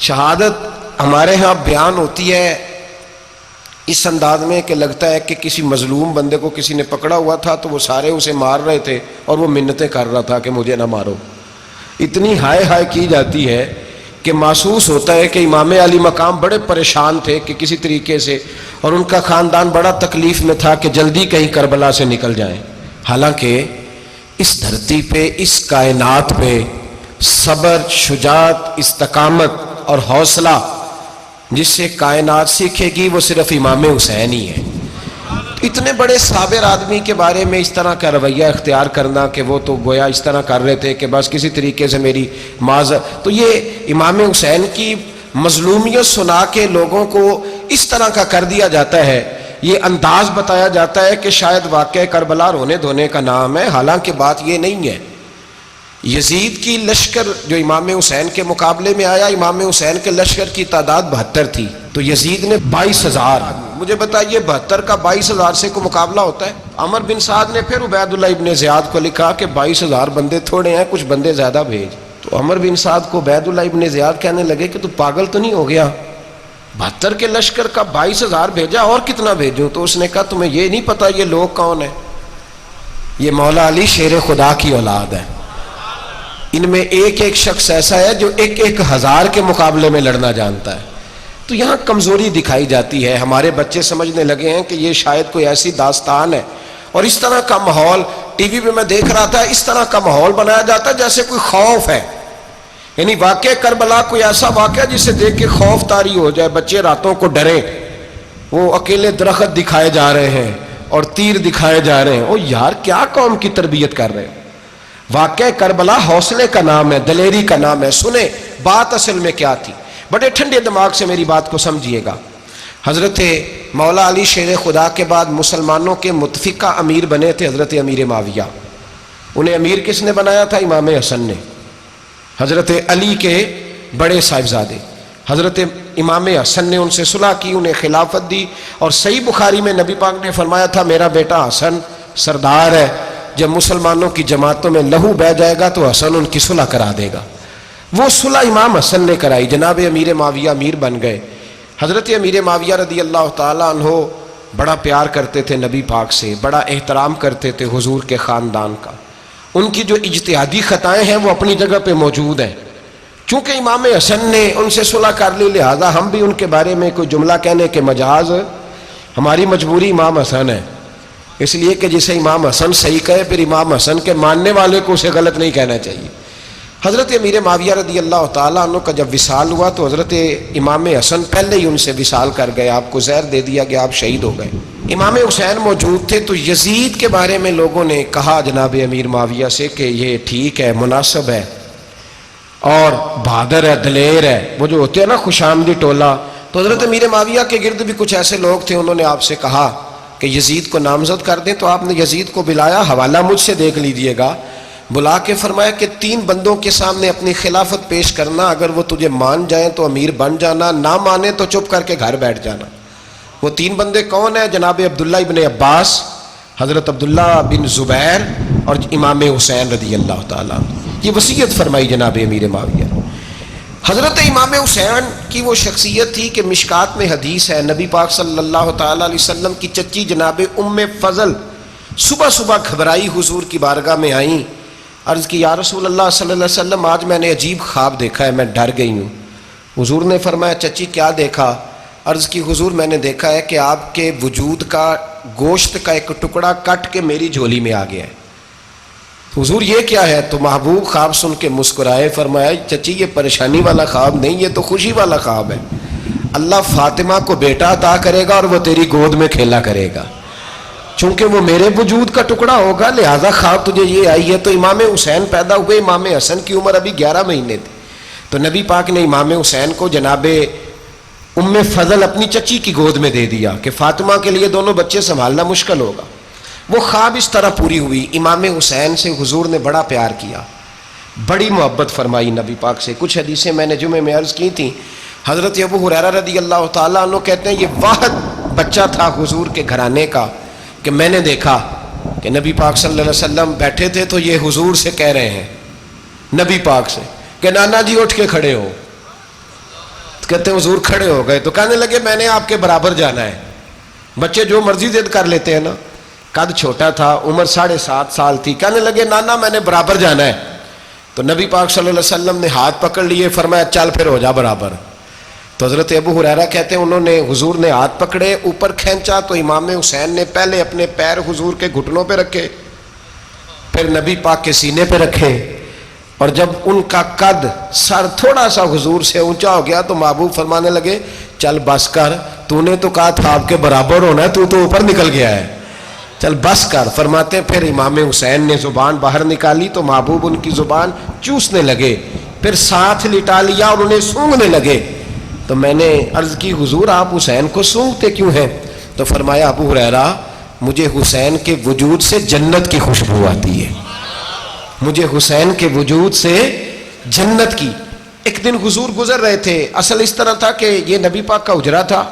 شہادت ہمارے ہاں بیان ہوتی ہے اس انداز میں کہ لگتا ہے کہ کسی مظلوم بندے کو کسی نے پکڑا ہوا تھا تو وہ سارے اسے مار رہے تھے اور وہ منتیں کر رہا تھا کہ مجھے نہ مارو. اتنی ہائے ہائے کی جاتی ہے کہ محسوس ہوتا ہے کہ امام علی مقام بڑے پریشان تھے کہ کسی طریقے سے، اور ان کا خاندان بڑا تکلیف میں تھا کہ جلدی کہیں کربلا سے نکل جائیں. حالانکہ اس دھرتی پہ، اس کائنات پہ صبر، شجاعت، استقامت اور حوصلہ جس سے کائنات سیکھے گی وہ صرف امام حسین ہی ہے. اتنے بڑے صابر آدمی کے بارے میں اس طرح کا رویہ اختیار کرنا کہ وہ تو گویا اس طرح کر رہے تھے کہ بس کسی طریقے سے میری معذرت، تو یہ امام حسین کی مظلومیت سنا کے لوگوں کو اس طرح کا کر دیا جاتا ہے. یہ انداز بتایا جاتا ہے کہ شاید واقعہ کربلا رونے دھونے کا نام ہے، حالانکہ بات یہ نہیں ہے. یزید کی لشکر جو امام حسین کے مقابلے میں آیا، امام حسین کے لشکر کی تعداد 72 تھی تو یزید نے 22,000. مجھے بتائیے 72 کا 22,000 سے کو مقابلہ ہوتا ہے؟ عمر بن سعد نے پھر عبید اللہ ابن زیاد کو لکھا کہ 22,000 بندے تھوڑے ہیں، کچھ بندے زیادہ بھیج. تو عمر بن سعد کو عبید اللہ ابن زیاد کہنے لگے کہ تو پاگل تو نہیں ہو گیا، 72 کے لشکر کا 22,000 بھیجا، اور کتنا بھیجوں؟ تو اس نے کہا تمہیں یہ نہیں پتا یہ لوگ کون ہیں؟ یہ مولا علی شیر خدا کی اولاد ہے. ان میں ایک ایک شخص ایسا ہے جو 1,000 کے مقابلے میں لڑنا جانتا ہے. تو یہاں کمزوری دکھائی جاتی ہے. ہمارے بچے سمجھنے لگے ہیں کہ یہ شاید کوئی ایسی داستان ہے، اور اس طرح کا ماحول ٹی وی پہ میں دیکھ رہا تھا، اس طرح کا ماحول بنایا جاتا ہے جیسے کوئی خوف ہے. یعنی واقعہ کربلا کوئی ایسا واقعہ جسے دیکھ کے خوف طاری ہو جائے، بچے راتوں کو ڈریں. وہ اکیلے درخت دکھائے جا رہے ہیں اور تیر دکھائے جا رہے ہیں. او یار کیا قوم کی تربیت کر رہے ہیں؟ واقعہ کربلا حوصلے کا نام ہے، دلیری کا نام ہے. سنیں بات اصل میں کیا تھی، بڑے ٹھنڈے دماغ سے میری بات کو سمجھیے گا. حضرت مولا علی شیر خدا کے بعد مسلمانوں کے متفقہ امیر بنے تھے حضرت امیر معاویہ. انہیں امیر کس نے بنایا تھا؟ امام حسن نے، حضرت علی کے بڑے صاحبزادے. حضرت امام حسن نے ان سے صلح کی، انہیں خلافت دی، اور صحیح بخاری میں نبی پاک نے فرمایا تھا میرا بیٹا حسن سردار ہے، جب مسلمانوں کی جماعتوں میں لہو بہہ جائے گا تو حسن ان کی صلح کرا دے گا. وہ صلح امام حسن نے کرائی، جناب امیر معاویہ امیر بن گئے. حضرت امیر معاویہ رضی اللہ تعالیٰ عنہ بڑا پیار کرتے تھے نبی پاک سے، بڑا احترام کرتے تھے حضور کے خاندان کا. ان کی جو اجتہادی خطائیں ہیں وہ اپنی جگہ پہ موجود ہیں. چونکہ امام حسن نے ان سے صلح کر لی، لہذا ہم بھی ان کے بارے میں کوئی جملہ کہنے کے مجاز، ہماری مجبوری امام حسن ہے. اس لیے کہ جسے امام حسن صحیح کہے پھر امام حسن کے ماننے والے کو اسے غلط نہیں کہنا چاہیے. حضرت امیر معاویہ رضی اللہ تعالیٰ عنہ کا جب وصال ہوا تو حضرت امام حسن پہلے ہی ان سے وصال کر گئے، آپ کو زہر دے دیا گیا، آپ شہید ہو گئے. امام حسین موجود تھے تو یزید کے بارے میں لوگوں نے کہا جناب امیر معاویہ سے کہ یہ ٹھیک ہے، مناسب ہے اور بہادر ہے، دلیر ہے، وہ جو ہوتے ہیں نا خوش آمدی ٹولہ. تو حضرت امیر معاویہ کے گرد بھی کچھ ایسے لوگ تھے، انہوں نے آپ سے کہا کہ یزید کو نامزد کر دیں. تو آپ نے یزید کو بلایا، حوالہ مجھ سے دیکھ لیجئے گا، بلا کے فرمایا کہ 3 بندوں کے سامنے اپنی خلافت پیش کرنا، اگر وہ تجھے مان جائیں تو امیر بن جانا، نہ مانے تو چپ کر کے گھر بیٹھ جانا. وہ 3 بندے کون ہیں؟ جناب عبداللہ ابن عباس، حضرت عبداللہ بن زبیر اور امام حسین رضی اللہ تعالیٰ. یہ وصیت فرمائی جناب امیر معاویہ. حضرت امام حسین کی وہ شخصیت تھی کہ مشکات میں حدیث ہے، نبی پاک صلی اللہ تعالیٰ علیہ وسلم کی چچی جناب ام فضل صبح صبح گھبرائی حضور کی بارگاہ میں آئیں، عرض کی یا رسول اللہ صلی اللہ علیہ وسلم آج میں نے عجیب خواب دیکھا ہے، میں ڈر گئی ہوں. حضور نے فرمایا چچی کیا دیکھا؟ عرض کی حضور میں نے دیکھا ہے کہ آپ کے وجود کا گوشت کا ایک ٹکڑا کٹ کے میری جھولی میں آ گیا ہے. حضور یہ کیا ہے؟ تو محبوب خواب سن کے مسکرائے، فرمایا چچی یہ پریشانی والا خواب نہیں، یہ تو خوشی والا خواب ہے. اللہ فاطمہ کو بیٹا عطا کرے گا اور وہ تیری گود میں کھیلا کرے گا. چونکہ وہ میرے وجود کا ٹکڑا ہوگا لہذا خواب تجھے یہ آئی ہے. تو امام حسین پیدا ہوئے، امام حسن کی عمر ابھی 11 مہینے تھی. تو نبی پاک نے امام حسین کو جناب ام فضل اپنی چچی کی گود میں دے دیا کہ فاطمہ کے لیے دونوں بچے سنبھالنا مشکل ہوگا. وہ خواب اس طرح پوری ہوئی. امام حسین سے حضور نے بڑا پیار کیا، بڑی محبت فرمائی نبی پاک سے. کچھ حدیثیں میں نے جمعے میں عرض کی تھیں. حضرت ابو ہریرہ رضی اللہ تعالیٰ عنہ کہتے ہیں یہ واحد بچہ تھا حضور کے گھرانے کا کہ میں نے دیکھا کہ نبی پاک صلی اللہ علیہ وسلم بیٹھے تھے تو یہ حضور سے کہہ رہے ہیں، نبی پاک سے، کہ نانا جی اٹھ کے کھڑے ہو. کہتے ہیں حضور کھڑے ہو گئے تو کہنے لگے میں نے آپ کے برابر جانا ہے. بچے جو مرضی ضد کر لیتے ہیں نا. قد چھوٹا تھا, عمر 7.5 سال تھی. کہنے لگے نانا میں نے برابر جانا ہے. تو نبی پاک صلی اللہ علیہ وسلم نے ہاتھ پکڑ لیے, فرمایا چل پھر ہو جا برابر. تو حضرت ابو ہریرہ کہتے ہیں انہوں نے, حضور نے ہاتھ پکڑے, اوپر کھینچا تو امام حسین نے پہلے اپنے پیر حضور کے گھٹنوں پہ رکھے, پھر نبی پاک کے سینے پہ رکھے, اور جب ان کا قد سر تھوڑا سا حضور سے اونچا ہو گیا تو محبوب فرمانے لگے چل بس کر, تو نے تو کہا تھا آپ کے برابر ہونا ہے, تو اوپر نکل گیا ہے, چل بس کر. فرماتے پھر امام حسین نے زبان باہر نکالی تو محبوب ان کی زبان چوسنے لگے, پھر ساتھ لٹا لیا اور انہیں سونگھنے لگے. تو میں نے عرض کی حضور آپ حسین کو سونگھتے کیوں ہیں؟ تو فرمایا ابو ہریرہ مجھے حسین کے وجود سے جنت کی خوشبو آتی ہے, مجھے حسین کے وجود سے جنت کی. ایک دن حضور گزر رہے تھے, اصل اس طرح تھا کہ یہ نبی پاک کا حجرہ تھا.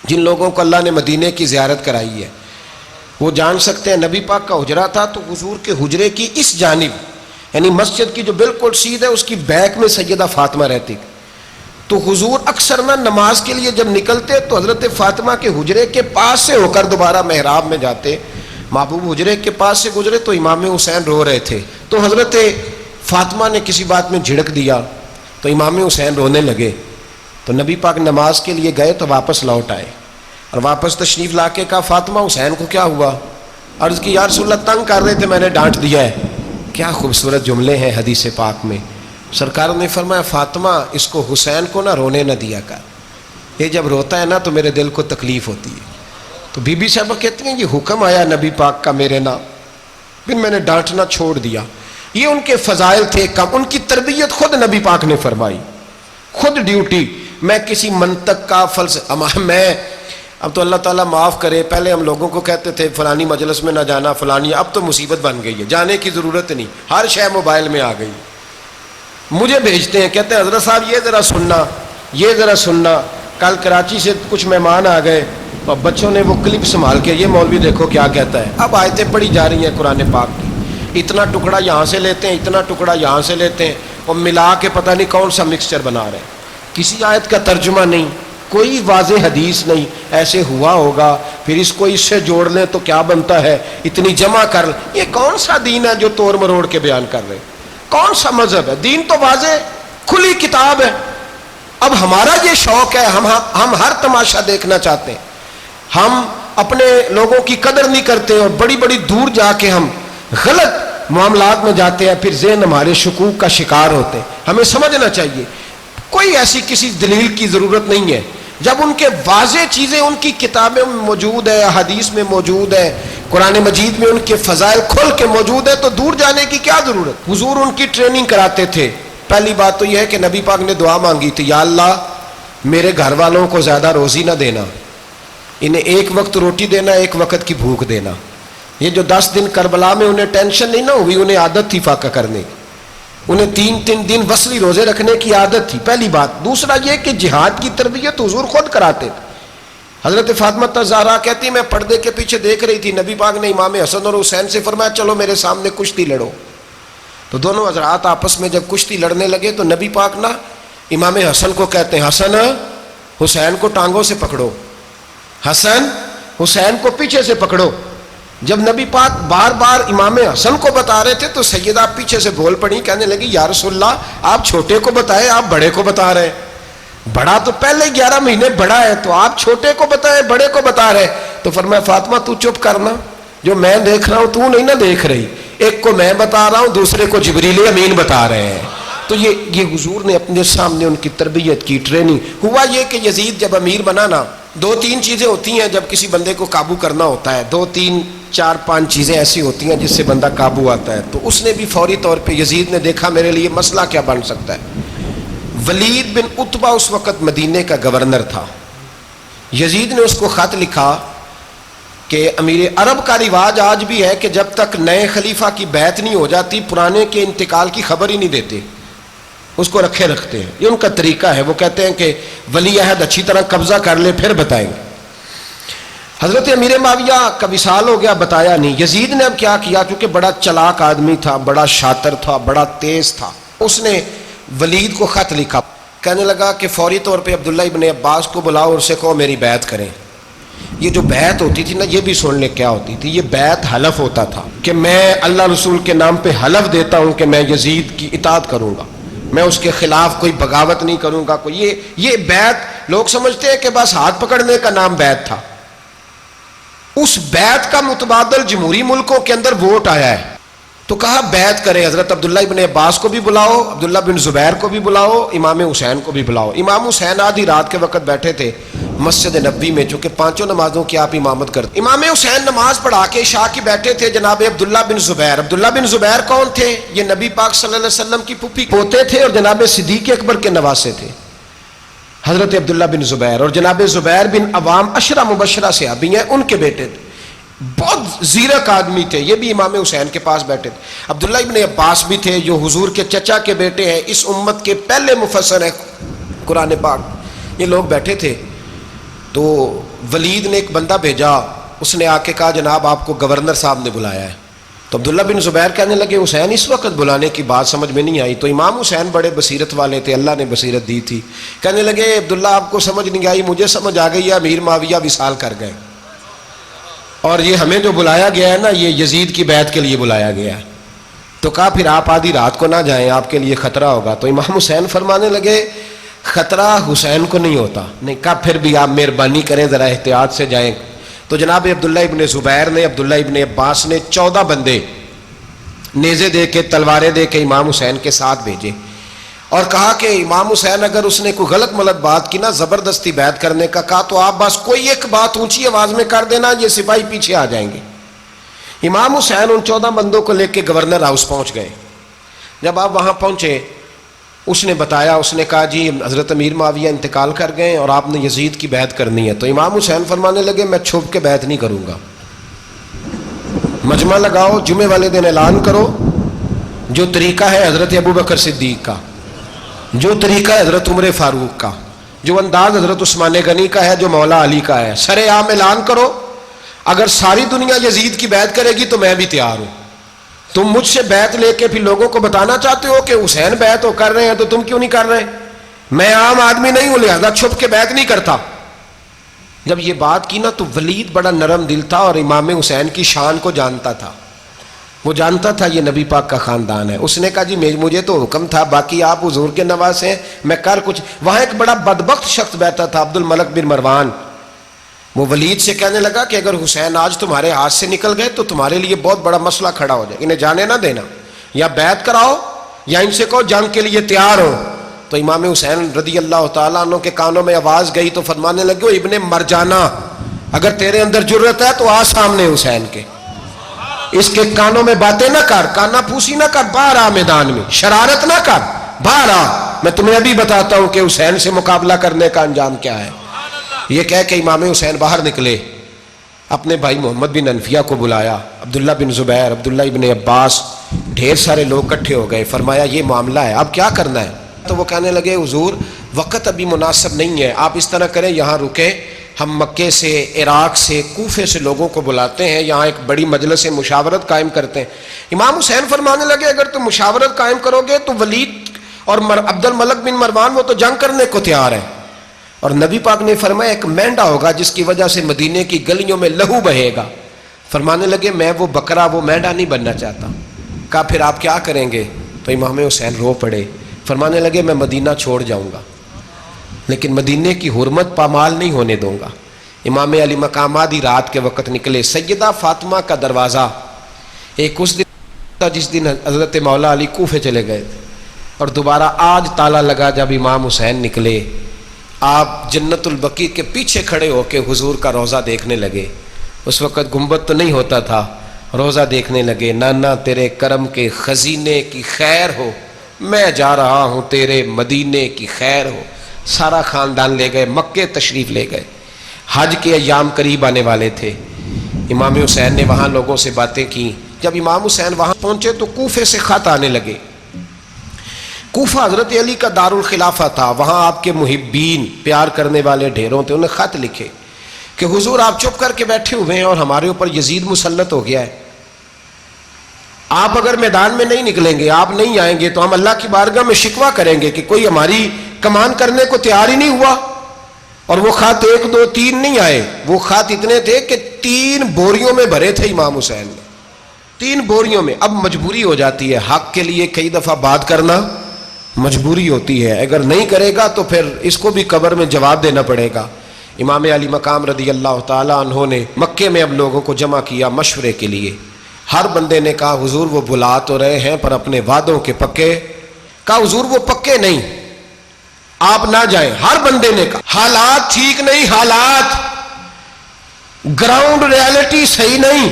جن لوگوں کو اللہ نے مدینے کی زیارت کرائی ہے وہ جان سکتے ہیں, نبی پاک کا حجرہ تھا تو حضور کے حجرے کی اس جانب یعنی مسجد کی جو بالکل سیدھ ہے اس کی بیک میں سیدہ فاطمہ رہتی. تو حضور اکثر نہ نماز کے لیے جب نکلتے تو حضرت فاطمہ کے حجرے کے پاس سے ہو کر دوبارہ محراب میں جاتے. محبوب حجرے کے پاس سے گزرے تو امام حسین رو رہے تھے, تو حضرت فاطمہ نے کسی بات میں جھڑک دیا تو امام حسین رونے لگے. تو نبی پاک نماز کے لیے گئے تو واپس لوٹ آئے, اور واپس تشریف لا کے کہا فاطمہ حسین کو کیا ہوا؟ عرض کی یا رسول اللہ تنگ کر رہے تھے میں نے ڈانٹ دیا ہے. کیا خوبصورت جملے ہیں حدیث پاک میں. سرکار نے فرمایا فاطمہ اس کو حسین کو نہ رونے نہ دیا کر, یہ جب روتا ہے نا تو میرے دل کو تکلیف ہوتی ہے. تو بی بی صاحبہ کہتی ہیں یہ حکم آیا نبی پاک کا میرے نام, پھر میں نے ڈانٹنا چھوڑ دیا. یہ ان کے فضائل تھے کم, ان کی تربیت خود نبی پاک نے فرمائی, خود ڈیوٹی. میں کسی منطق کا فلسفہ میں اب تو اللہ تعالیٰ معاف کرے, پہلے ہم لوگوں کو کہتے تھے فلانی مجلس میں نہ جانا فلانی, اب تو مصیبت بن گئی ہے, جانے کی ضرورت نہیں, ہر شے موبائل میں آ گئی. مجھے بھیجتے ہیں کہتے ہیں حضرت صاحب یہ ذرا سننا, یہ ذرا سننا. کل کراچی سے کچھ مہمان آ گئے اور بچوں نے وہ کلپ سنبھال کے, یہ مولوی دیکھو کیا کہتا ہے. اب آیتیں پڑھی جا رہی ہیں قرآن پاک کی, اتنا ٹکڑا یہاں سے لیتے ہیں, اتنا ٹکڑا یہاں سے لیتے ہیں, اور ملا کے پتہ نہیں کون سا مکسچر بنا رہے ہیں. کسی آیت کا ترجمہ نہیں, کوئی واضح حدیث نہیں. ایسے ہوا ہوگا, پھر اس کو اس سے جوڑ لیں تو کیا بنتا ہے, اتنی جمع کر لیں. یہ کون سا دین ہے جو توڑ مروڑ کے بیان کر رہے ہیں؟ کون سا مذہب ہے؟ دین تو واضح کھلی کتاب ہے. اب ہمارا یہ شوق ہے, ہم ہر تماشا دیکھنا چاہتے ہیں, ہم اپنے لوگوں کی قدر نہیں کرتے اور بڑی بڑی دور جا کے ہم غلط معاملات میں جاتے ہیں, پھر ذہن ہمارے شکوک کا شکار ہوتے ہیں. ہمیں سمجھنا چاہیے کوئی ایسی کسی دلیل کی ضرورت نہیں ہے. جب ان کے واضح چیزیں ان کی کتابیں میں موجود ہے, حدیث میں موجود ہے, قرآن مجید میں ان کے فضائل کھل کے موجود ہے, تو دور جانے کی کیا ضرورت. حضور ان کی ٹریننگ کراتے تھے. پہلی بات تو یہ ہے کہ نبی پاک نے دعا مانگی تھی, یا اللہ میرے گھر والوں کو زیادہ روزی نہ دینا, انہیں ایک وقت روٹی دینا, ایک وقت کی بھوک دینا. یہ جو 10 دن کربلا میں انہیں ٹینشن نہیں نہ ہوئی, انہیں عادت تھی فاقہ کرنے کی, انہیں 3 دن وصلی روزے رکھنے کی عادت تھی. پہلی بات. دوسرا یہ کہ جہاد کی تربیت حضور خود کراتے تھے. حضرت فاطمہ زہرا کہتی میں پردے کے پیچھے دیکھ رہی تھی, نبی پاک نے امام حسن اور حسین سے فرمایا چلو میرے سامنے کشتی لڑو. تو دونوں حضرات آپس میں جب کشتی لڑنے لگے تو نبی پاک نا امام حسن کو کہتے ہیں حسن حسین کو ٹانگوں سے پکڑو, حسن حسین کو پیچھے سے پکڑو. جب نبی پاک بار بار امام حسن کو بتا رہے تھے تو سیدہ پیچھے سے بول پڑی, کہنے لگی یا رسول اللہ آپ چھوٹے کو بتائیں, آپ بڑے کو بتا رہے ہیں. بڑا تو پہلے 11 مہینے بڑا ہے, تو آپ چھوٹے کو بتائیں بڑے کو بتا رہے. تو فرمایا فاطمہ تو چپ کرنا, جو میں دیکھ رہا ہوں تو نہیں نہ دیکھ رہی, ایک کو میں بتا رہا ہوں دوسرے کو جبریل امین بتا رہے ہیں. تو یہ حضور نے اپنے سامنے ان کی تربیت کی, ٹریننگ. ہوا یہ کہ یزید جب امیر بنا نا, 2-3 چیزیں ہوتی ہیں جب کسی بندے کو قابو کرنا ہوتا ہے, 2-3-4-5 چیزیں ایسی ہوتی ہیں جس سے بندہ قابو آتا ہے. تو اس نے بھی فوری طور پہ یزید نے دیکھا میرے لیے مسئلہ کیا بن سکتا ہے. ولید بن عتبہ اس وقت مدینے کا گورنر تھا. یزید نے اس کو خط لکھا کہ امیر عرب کا رواج آج بھی ہے کہ جب تک نئے خلیفہ کی بیعت نہیں ہو جاتی پرانے کے انتقال کی خبر ہی نہیں دیتے, اس کو رکھے رکھتے ہیں. یہ ان کا طریقہ ہے. وہ کہتے ہیں کہ ولی عہد اچھی طرح قبضہ کر لے پھر بتائیں گے. حضرت امیر معاویہ کا وصال ہو گیا, بتایا نہیں. یزید نے اب کیا کیا, کیونکہ بڑا چلاک آدمی تھا, بڑا شاطر تھا, بڑا تیز تھا, اس نے ولید کو خط لکھا. کہنے لگا کہ فوری طور پہ عبداللہ ابن عباس کو بلاؤ اور اسے کہو میری بیعت کریں۔ یہ جو بیعت ہوتی تھی نا، یہ بھی سن لے کیا ہوتی تھی، یہ بیعت حلف ہوتا تھا کہ میں اللہ رسول کے نام پہ حلف دیتا ہوں کہ میں یزید کی اطاعت کروں گا، میں اس کے خلاف کوئی بغاوت نہیں کروں گا۔ کوئی یہ بیعت لوگ سمجھتے ہیں کہ بس ہاتھ پکڑنے کا نام بیعت تھا، اس بیعت کا متبادل جمہوری ملکوں کے اندر ووٹ آیا ہے، تو کہا بیعت کرے۔ حضرت عبداللہ ابن عباس کو بھی بلاؤ، عبداللہ بن زبیر کو بھی بلاؤ، امام حسین کو بھی بلاؤ۔ امام حسین آدھی رات کے وقت بیٹھے تھے مسجد نبوی میں، چونکہ پانچوں نمازوں کی آپ امامت کرتے۔ امام حسین نماز پڑھا کے عشاء کی بیٹھے تھے، جناب عبداللہ بن زبیر۔ عبداللہ بن زبیر کون تھے؟ یہ نبی پاک صلی اللہ علیہ وسلم کی پھوپھی پوتے تھے اور جناب صدیق اکبر کے نواسے تھے، حضرت عبداللہ بن زبیر۔ اور جناب زبیر بن عوام عشرہ مبشرہ صحابی ہیں، ان کے بیٹے تھے، بہت زیرک آدمی تھے، یہ بھی امام حسین کے پاس بیٹھے تھے۔ عبداللہ ابن عباس بھی تھے جو حضور کے چچا کے بیٹے ہیں، اس امت کے پہلے مفسر ہیں قرآن پاک۔ یہ لوگ بیٹھے تھے تو ولید نے ایک بندہ بھیجا، اس نے آ کے کہا جناب آپ کو گورنر صاحب نے بلایا ہے۔ تو عبداللہ بن زبیر کہنے لگے حسین اس وقت بلانے کی بات سمجھ میں نہیں آئی۔ تو امام حسین بڑے بصیرت والے تھے، اللہ نے بصیرت دی تھی، کہنے لگے عبداللہ آپ کو سمجھ نہیں آئی، مجھے سمجھ آ گئی ہے، امیر معاویہ وصال کر گئے اور یہ ہمیں جو بلایا گیا ہے نا، یہ یزید کی بیعت کے لیے بلایا گیا ہے۔ تو کہا پھر آپ آدھی رات کو نہ جائیں، آپ کے لیے خطرہ ہوگا۔ تو امام حسین فرمانے لگے خطرہ حسین کو نہیں ہوتا۔ نہیں، کہا پھر بھی آپ مہربانی کریں ذرا احتیاط سے جائیں۔ تو جناب عبداللہ ابن زبیر نے، عبداللہ ابن عباس نے 14 بندے نیزے دے کے، تلواریں دے کے امام حسین کے ساتھ بھیجے اور کہا کہ امام حسین اگر اس نے کوئی غلط ملت بات کی نا، زبردستی بیعت کرنے کا کہا، تو آپ بس کوئی ایک بات اونچی آواز میں کر دینا، یہ سپاہی پیچھے آ جائیں گے۔ امام حسین ان 14 بندوں کو لے کے گورنر ہاؤس پہنچ گئے۔ جب آپ وہاں پہنچے، اس نے بتایا، اس نے کہا جی حضرت امیر معاویہ انتقال کر گئے اور آپ نے یزید کی بیعت کرنی ہے۔ تو امام حسین فرمانے لگے میں چھپ کے بیعت نہیں کروں گا، مجمع لگاؤ، جمعے والے دن اعلان کرو، جو طریقہ ہے حضرت ابو بکر صدیق کا، جو طریقہ ہے حضرت عمر فاروق کا، جو انداز حضرت عثمان غنی کا ہے، جو مولا علی کا ہے، سر عام اعلان کرو، اگر ساری دنیا یزید کی بیعت کرے گی تو میں بھی تیار ہوں۔ تم مجھ سے بیعت لے کے پھر لوگوں کو بتانا چاہتے ہو کہ حسین بیعت ہو کر رہے ہیں تو تم کیوں نہیں کر رہے؟ میں عام آدمی نہیں ہوں، لہذا چھپ کے بیعت نہیں کرتا۔ جب یہ بات کی نا تو ولید بڑا نرم دل تھا اور امام حسین کی شان کو جانتا تھا، وہ جانتا تھا یہ نبی پاک کا خاندان ہے۔ اس نے کہا جی مجھے تو حکم تھا، باقی آپ حضور کے نواز ہیں، میں کر کچھ۔ وہاں ایک بڑا بدبخت شخص بیٹھا تھا، عبد الملک بن مروان، وہ ولید سے کہنے لگا کہ اگر حسین آج تمہارے ہاتھ سے نکل گئے تو تمہارے لیے بہت بڑا مسئلہ کھڑا ہو جائے، انہیں جانے نہ دینا، یا بیعت کراؤ یا ان سے کہو جنگ کے لیے تیار ہو۔ تو امام حسین رضی اللہ تعالیٰ عنہ کے کانوں میں آواز گئی تو فرمانے لگے ابن مرجانہ، اگر تیرے اندر جرت ہے تو آ سامنے حسین کے، اس کے کانوں میں باتیں نہ کر، کانا پھوسی نہ کر، باہر آ میدان میں، شرارت نہ کر، باہر آ، میں تمہیں ابھی بتاتا ہوں کہ حسین سے مقابلہ کرنے کا انجام کیا ہے۔ یہ کہہ کہ امام حسین باہر نکلے، اپنے بھائی محمد بن انفیہ کو بلایا، عبداللہ بن زبیر، عبداللہ ابن عباس، ڈھیر سارے لوگ اکٹھے ہو گئے۔ فرمایا یہ معاملہ ہے، اب کیا کرنا ہے؟ تو وہ کہنے لگے حضور وقت ابھی مناسب نہیں ہے، آپ اس طرح کریں یہاں رکیں، ہم مکے سے، عراق سے، کوفے سے لوگوں کو بلاتے ہیں، یہاں ایک بڑی مجلس مشاورت قائم کرتے ہیں۔ امام حسین فرمانے لگے اگر تم مشاورت قائم کرو گے تو ولید اور عبد الملک بن مروان وہ تو جنگ کرنے کو تیار ہے، اور نبی پاک نے فرمایا ایک مینڈا ہوگا جس کی وجہ سے مدینے کی گلیوں میں لہو بہے گا۔ فرمانے لگے میں وہ بکرا، وہ مینڈا نہیں بننا چاہتا۔ کہا پھر آپ کیا کریں گے؟ تو امام حسین رو پڑے، فرمانے لگے میں مدینہ چھوڑ جاؤں گا لیکن مدینے کی حرمت پامال نہیں ہونے دوں گا۔ امام علی مقام آدھی رات کے وقت نکلے، سیدہ فاطمہ کا دروازہ ایک اس دن تھا جس دن حضرت مولا علی کوفے چلے گئے تھے، اور دوبارہ آج تالا لگا جب امام حسین نکلے۔ آپ جنت البقیع کے پیچھے کھڑے ہو کے حضور کا روضہ دیکھنے لگے، اس وقت گنبد تو نہیں ہوتا تھا، روضہ دیکھنے لگے۔ نانا تیرے کرم کے خزینے کی خیر ہو، میں جا رہا ہوں تیرے مدینے کی خیر ہو۔ سارا خاندان لے گئے، مکے تشریف لے گئے، حج کے ایام قریب آنے والے تھے۔ امام حسین نے وہاں لوگوں سے باتیں کی۔ جب امام حسین وہاں پہنچے تو کوفے سے خط آنے لگے۔ کوفہ حضرت علی کا دارالخلافہ تھا، وہاں آپ کے محبین، پیار کرنے والے ڈھیروں تھے، انہیں خط لکھے کہ حضور آپ چپ کر کے بیٹھے ہوئے ہیں اور ہمارے اوپر یزید مسلط ہو گیا ہے، آپ اگر میدان میں نہیں نکلیں گے، آپ نہیں آئیں گے تو ہم اللہ کی بارگاہ میں شکوہ کریں گے کہ کوئی ہماری کمان کرنے کو تیار ہی نہیں ہوا. اور وہ خط 1 2 3 نہیں آئے, وہ خط اتنے تھے کہ 3 بوریوں میں بھرے تھے امام حسین نے, 3 بوریوں میں. اب مجبوری ہو جاتی ہے, حق کے لیے کئی دفعہ بات کرنا مجبوری ہوتی ہے, اگر نہیں کرے گا تو پھر اس کو بھی قبر میں جواب دینا پڑے گا. امام علی مقام رضی اللہ تعالیٰ عنہ نے مکے میں اب لوگوں کو جمع کیا مشورے کے لیے. ہر بندے نے کہا حضور وہ بلا تو رہے ہیں پر اپنے وعدوں کے پکے. کہا حضور وہ پکے نہیں, آپ نہ جائیں. ہر بندے نے کہا حالات ٹھیک نہیں, حالات گراؤنڈ ریالٹی صحیح نہیں.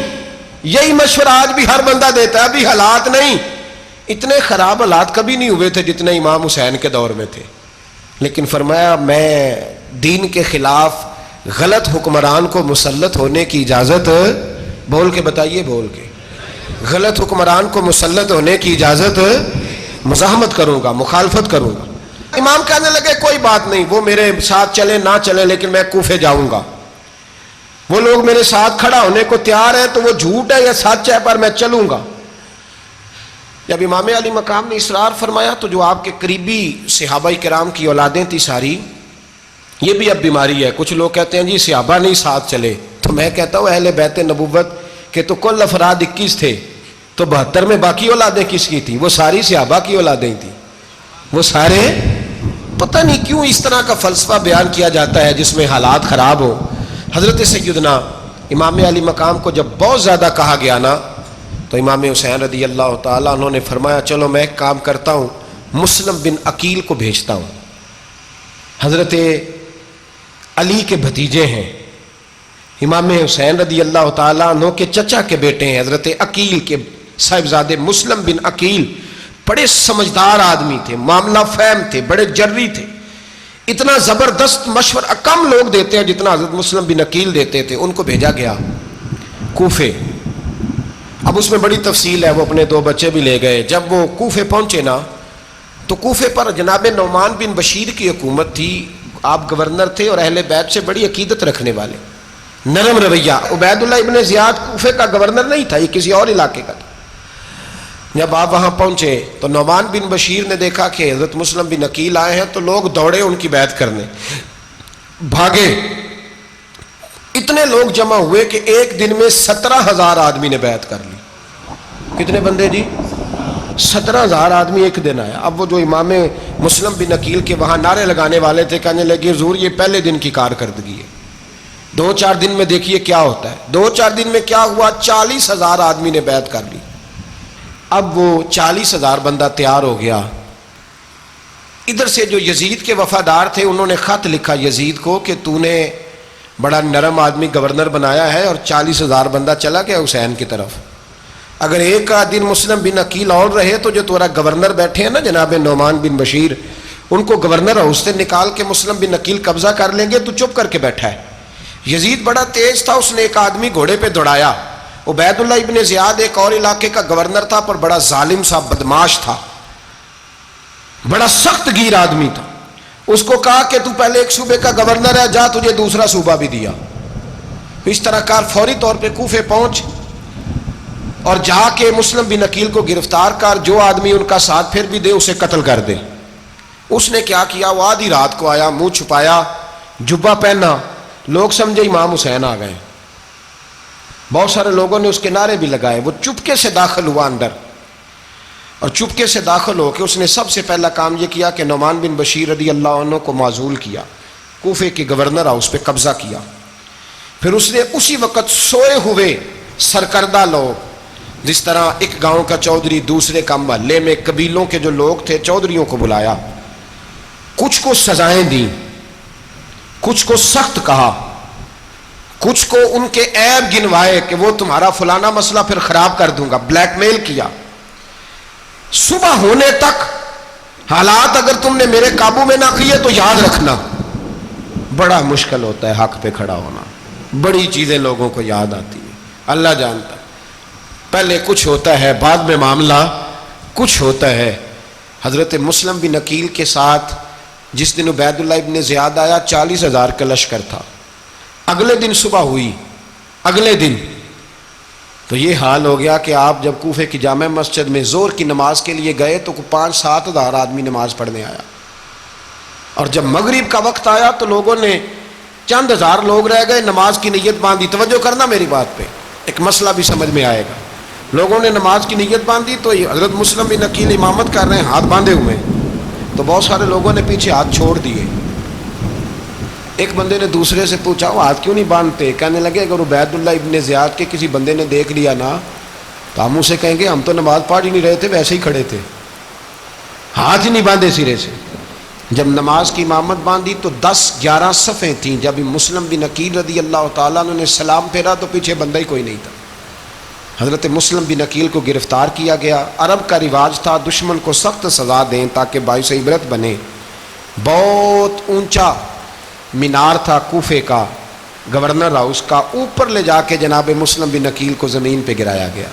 یہی مشورہ آج بھی ہر بندہ دیتا ہے, ابھی حالات نہیں. اتنے خراب حالات کبھی نہیں ہوئے تھے جتنے امام حسین کے دور میں تھے. لیکن فرمایا میں دین کے خلاف غلط حکمران کو مسلط ہونے کی اجازت, بول کے بتائیے, بول کے, غلط حکمران کو مسلط ہونے کی اجازت, مزاحمت کروں گا, مخالفت کروں گا. امام کہنے لگے کوئی بات نہیں, وہ میرے ساتھ چلے نہ چلے لیکن میں کوفے جاؤں گا. وہ لوگ میرے ساتھ کھڑا ہونے کو تیار ہے تو وہ جھوٹ ہے یا سچ ہے پر میں چلوں گا. جب امام علی مقام نے اصرار فرمایا تو جو آپ کے قریبی صحابہ کرام کی اولادیں تھی ساری, یہ بھی اب بیماری ہے. کچھ لوگ کہتے ہیں جی صحابہ نہیں ساتھ چلے, تو میں کہتا ہوں اہل بیت نبوت کے تو کل افراد 21 تھے, تو 72 میں باقی اولادیں کس کی تھیں؟ وہ ساری صحابہ کی اولادیں تھیں. وہ سارے, پتہ نہیں کیوں اس طرح کا فلسفہ بیان کیا جاتا ہے جس میں حالات خراب ہو. حضرت سیدنا امام علی مقام کو جب بہت زیادہ کہا گیا نا, تو امام حسین رضی اللہ تعالیٰ انہوں نے فرمایا چلو میں ایک کام کرتا ہوں, مسلم بن عقیل کو بھیجتا ہوں. حضرت علی کے بھتیجے ہیں, امام حسین رضی اللہ تعالیٰ عنہ کے چچا کے بیٹے ہیں, حضرت عقیل کے صاحبزادے مسلم بن عقیل. بڑے سمجھدار آدمی تھے, معاملہ فہم تھے, بڑے جری تھے. اتنا زبردست مشورہ کم لوگ دیتے ہیں جتنا حضرت مسلم بن عقیل دیتے تھے. ان کو بھیجا گیا کوفے. اب اس میں بڑی تفصیل ہے, وہ اپنے 2 بچے بھی لے گئے. جب وہ کوفے پہنچے نا, تو کوفے پر جناب نعمان بن بشیر کی حکومت تھی. آپ گورنر تھے اور اہل بیت سے بڑی عقیدت رکھنے والے, نرم رویہ. عبید اللہ ابن زیاد کوفے کا گورنر نہیں تھا, یہ کسی اور علاقے کا تھا. جب آپ وہاں پہنچے تو نعمان بن بشیر نے دیکھا کہ حضرت مسلم بن عقیل آئے ہیں, تو لوگ دوڑے ان کی بیعت کرنے, بھاگے. اتنے لوگ جمع ہوئے کہ ایک دن میں 17,000 آدمی نے بیعت کر لی. کتنے بندے جی؟ 17,000 آدمی ایک دن آیا. اب وہ جو امام مسلم بن عقیل کے وہاں نعرے لگانے والے تھے, کہنے لگے حضور یہ پہلے دن کی کارکردگی ہے, 2-4 دن میں دیکھیے کیا ہوتا ہے. 2-4 دن میں کیا ہوا, 40,000 آدمی نے بیعت کر لی. اب وہ 40,000 بندہ تیار ہو گیا. ادھر سے جو یزید کے وفادار تھے انہوں نے خط لکھا یزید کو کہ تو نے بڑا نرم آدمی گورنر بنایا ہے اور 40,000 بندہ چلا گیا حسین کی طرف. اگر ایک دن مسلم بن عقیل اور رہے تو جو تمہارا گورنر بیٹھے ہیں نا جناب نعمان بن بشیر, ان کو گورنر ہاؤس سے نکال کے مسلم بن عقیل قبضہ کر لیں گے. تو چپ کر کے بیٹھا ہے. یزید بڑا تیز تھا, اس نے ایک آدمی گھوڑے پہ دوڑایا. عبید اللہ ابن زیاد ایک اور علاقے کا گورنر تھا, پر بڑا ظالم سا بدماش تھا, بڑا سخت گیر آدمی تھا. اس کو کہا کہ تو پہلے ایک صوبے کا گورنر ہے, جا تجھے دوسرا صوبہ بھی دیا. اس طرح کار فوری طور پہ کوفے پہنچ اور جا کے مسلم بن عقیل کو گرفتار کر, جو آدمی ان کا ساتھ پھر بھی دے اسے قتل کر دے. اس نے کیا کیا, وہ آدھی رات کو آیا, منہ چھپایا, جبہ پہنا, لوگ سمجھے امام حسین آ گئے. بہت سارے لوگوں نے اس کے نعرے بھی لگائے. وہ چپکے سے داخل ہوا اندر, اور چپکے سے داخل ہو کے اس نے سب سے پہلا کام یہ کیا کہ نعمان بن بشیر رضی اللہ عنہ کو معزول کیا, کوفے کے گورنر ہاؤس پہ قبضہ کیا. پھر اس نے اسی وقت سوئے ہوئے سرکردہ لوگ, جس طرح ایک گاؤں کا چودھری دوسرے کا محلے میں قبیلوں کے جو لوگ تھے چودھریوں کو بلایا, کچھ کو سزائیں دیں, کچھ کو سخت کہا, کچھ کو ان کے عیب گنوائے کہ وہ تمہارا فلانا مسئلہ پھر خراب کر دوں گا, بلیک میل کیا. صبح ہونے تک حالات اگر تم نے میرے قابو میں نہ کیے تو یاد رکھنا بڑا مشکل ہوتا ہے حق پہ کھڑا ہونا. بڑی چیزیں لوگوں کو یاد آتی ہیں, اللہ جانتا. پہلے کچھ ہوتا ہے, بعد میں معاملہ کچھ ہوتا ہے. حضرت مسلم بن عقیل کے ساتھ جس دن عبید اللہ ابن زیاد آیا 40,000 کا لشکر تھا. اگلے دن صبح ہوئی, اگلے دن تو یہ حال ہو گیا کہ آپ جب کوفے کی جامع مسجد میں زور کی نماز کے لیے گئے تو 5-7 ہزار آدمی نماز پڑھنے آیا. اور جب مغرب کا وقت آیا تو لوگوں نے چند ہزار لوگ رہ گئے, نماز کی نیت باندھی. توجہ کرنا میری بات پہ, ایک مسئلہ بھی سمجھ میں آئے گا. لوگوں نے نماز کی نیت باندھی تو حضرت مسلم بن عقیل امامت کر رہے ہیں ہاتھ باندھے ہوئے, تو بہت سارے لوگوں نے پیچھے ہاتھ چھوڑ دیے. ایک بندے نے دوسرے سے پوچھا وہ ہاتھ کیوں نہیں باندھتے؟ کہنے لگے اگر عبید اللہ ابن زیاد کے کسی بندے نے دیکھ لیا نا تو ہم اسے کہیں گے ہم تو نماز پڑھ ہی نہیں رہے تھے, ویسے ہی کھڑے تھے, ہاتھ ہی نہیں باندھے سرے سے. جب نماز کی امامت باندھی تو 10-11 صفیں تھیں. جب مسلم بن عقیل رضی اللہ تعالیٰ عنہ نے سلام پھیرا تو پیچھے بندہ ہی کوئی نہیں تھا. حضرت مسلم بن عقیل کو گرفتار کیا گیا. عرب کا رواج تھا دشمن کو سخت سزا دیں تاکہ باعث عبرت بنے. بہت اونچا مینار تھا کوفے کا, گورنر ہاؤس کا, اوپر لے جا کے جناب مسلم بن عقیل کو زمین پہ گرایا گیا.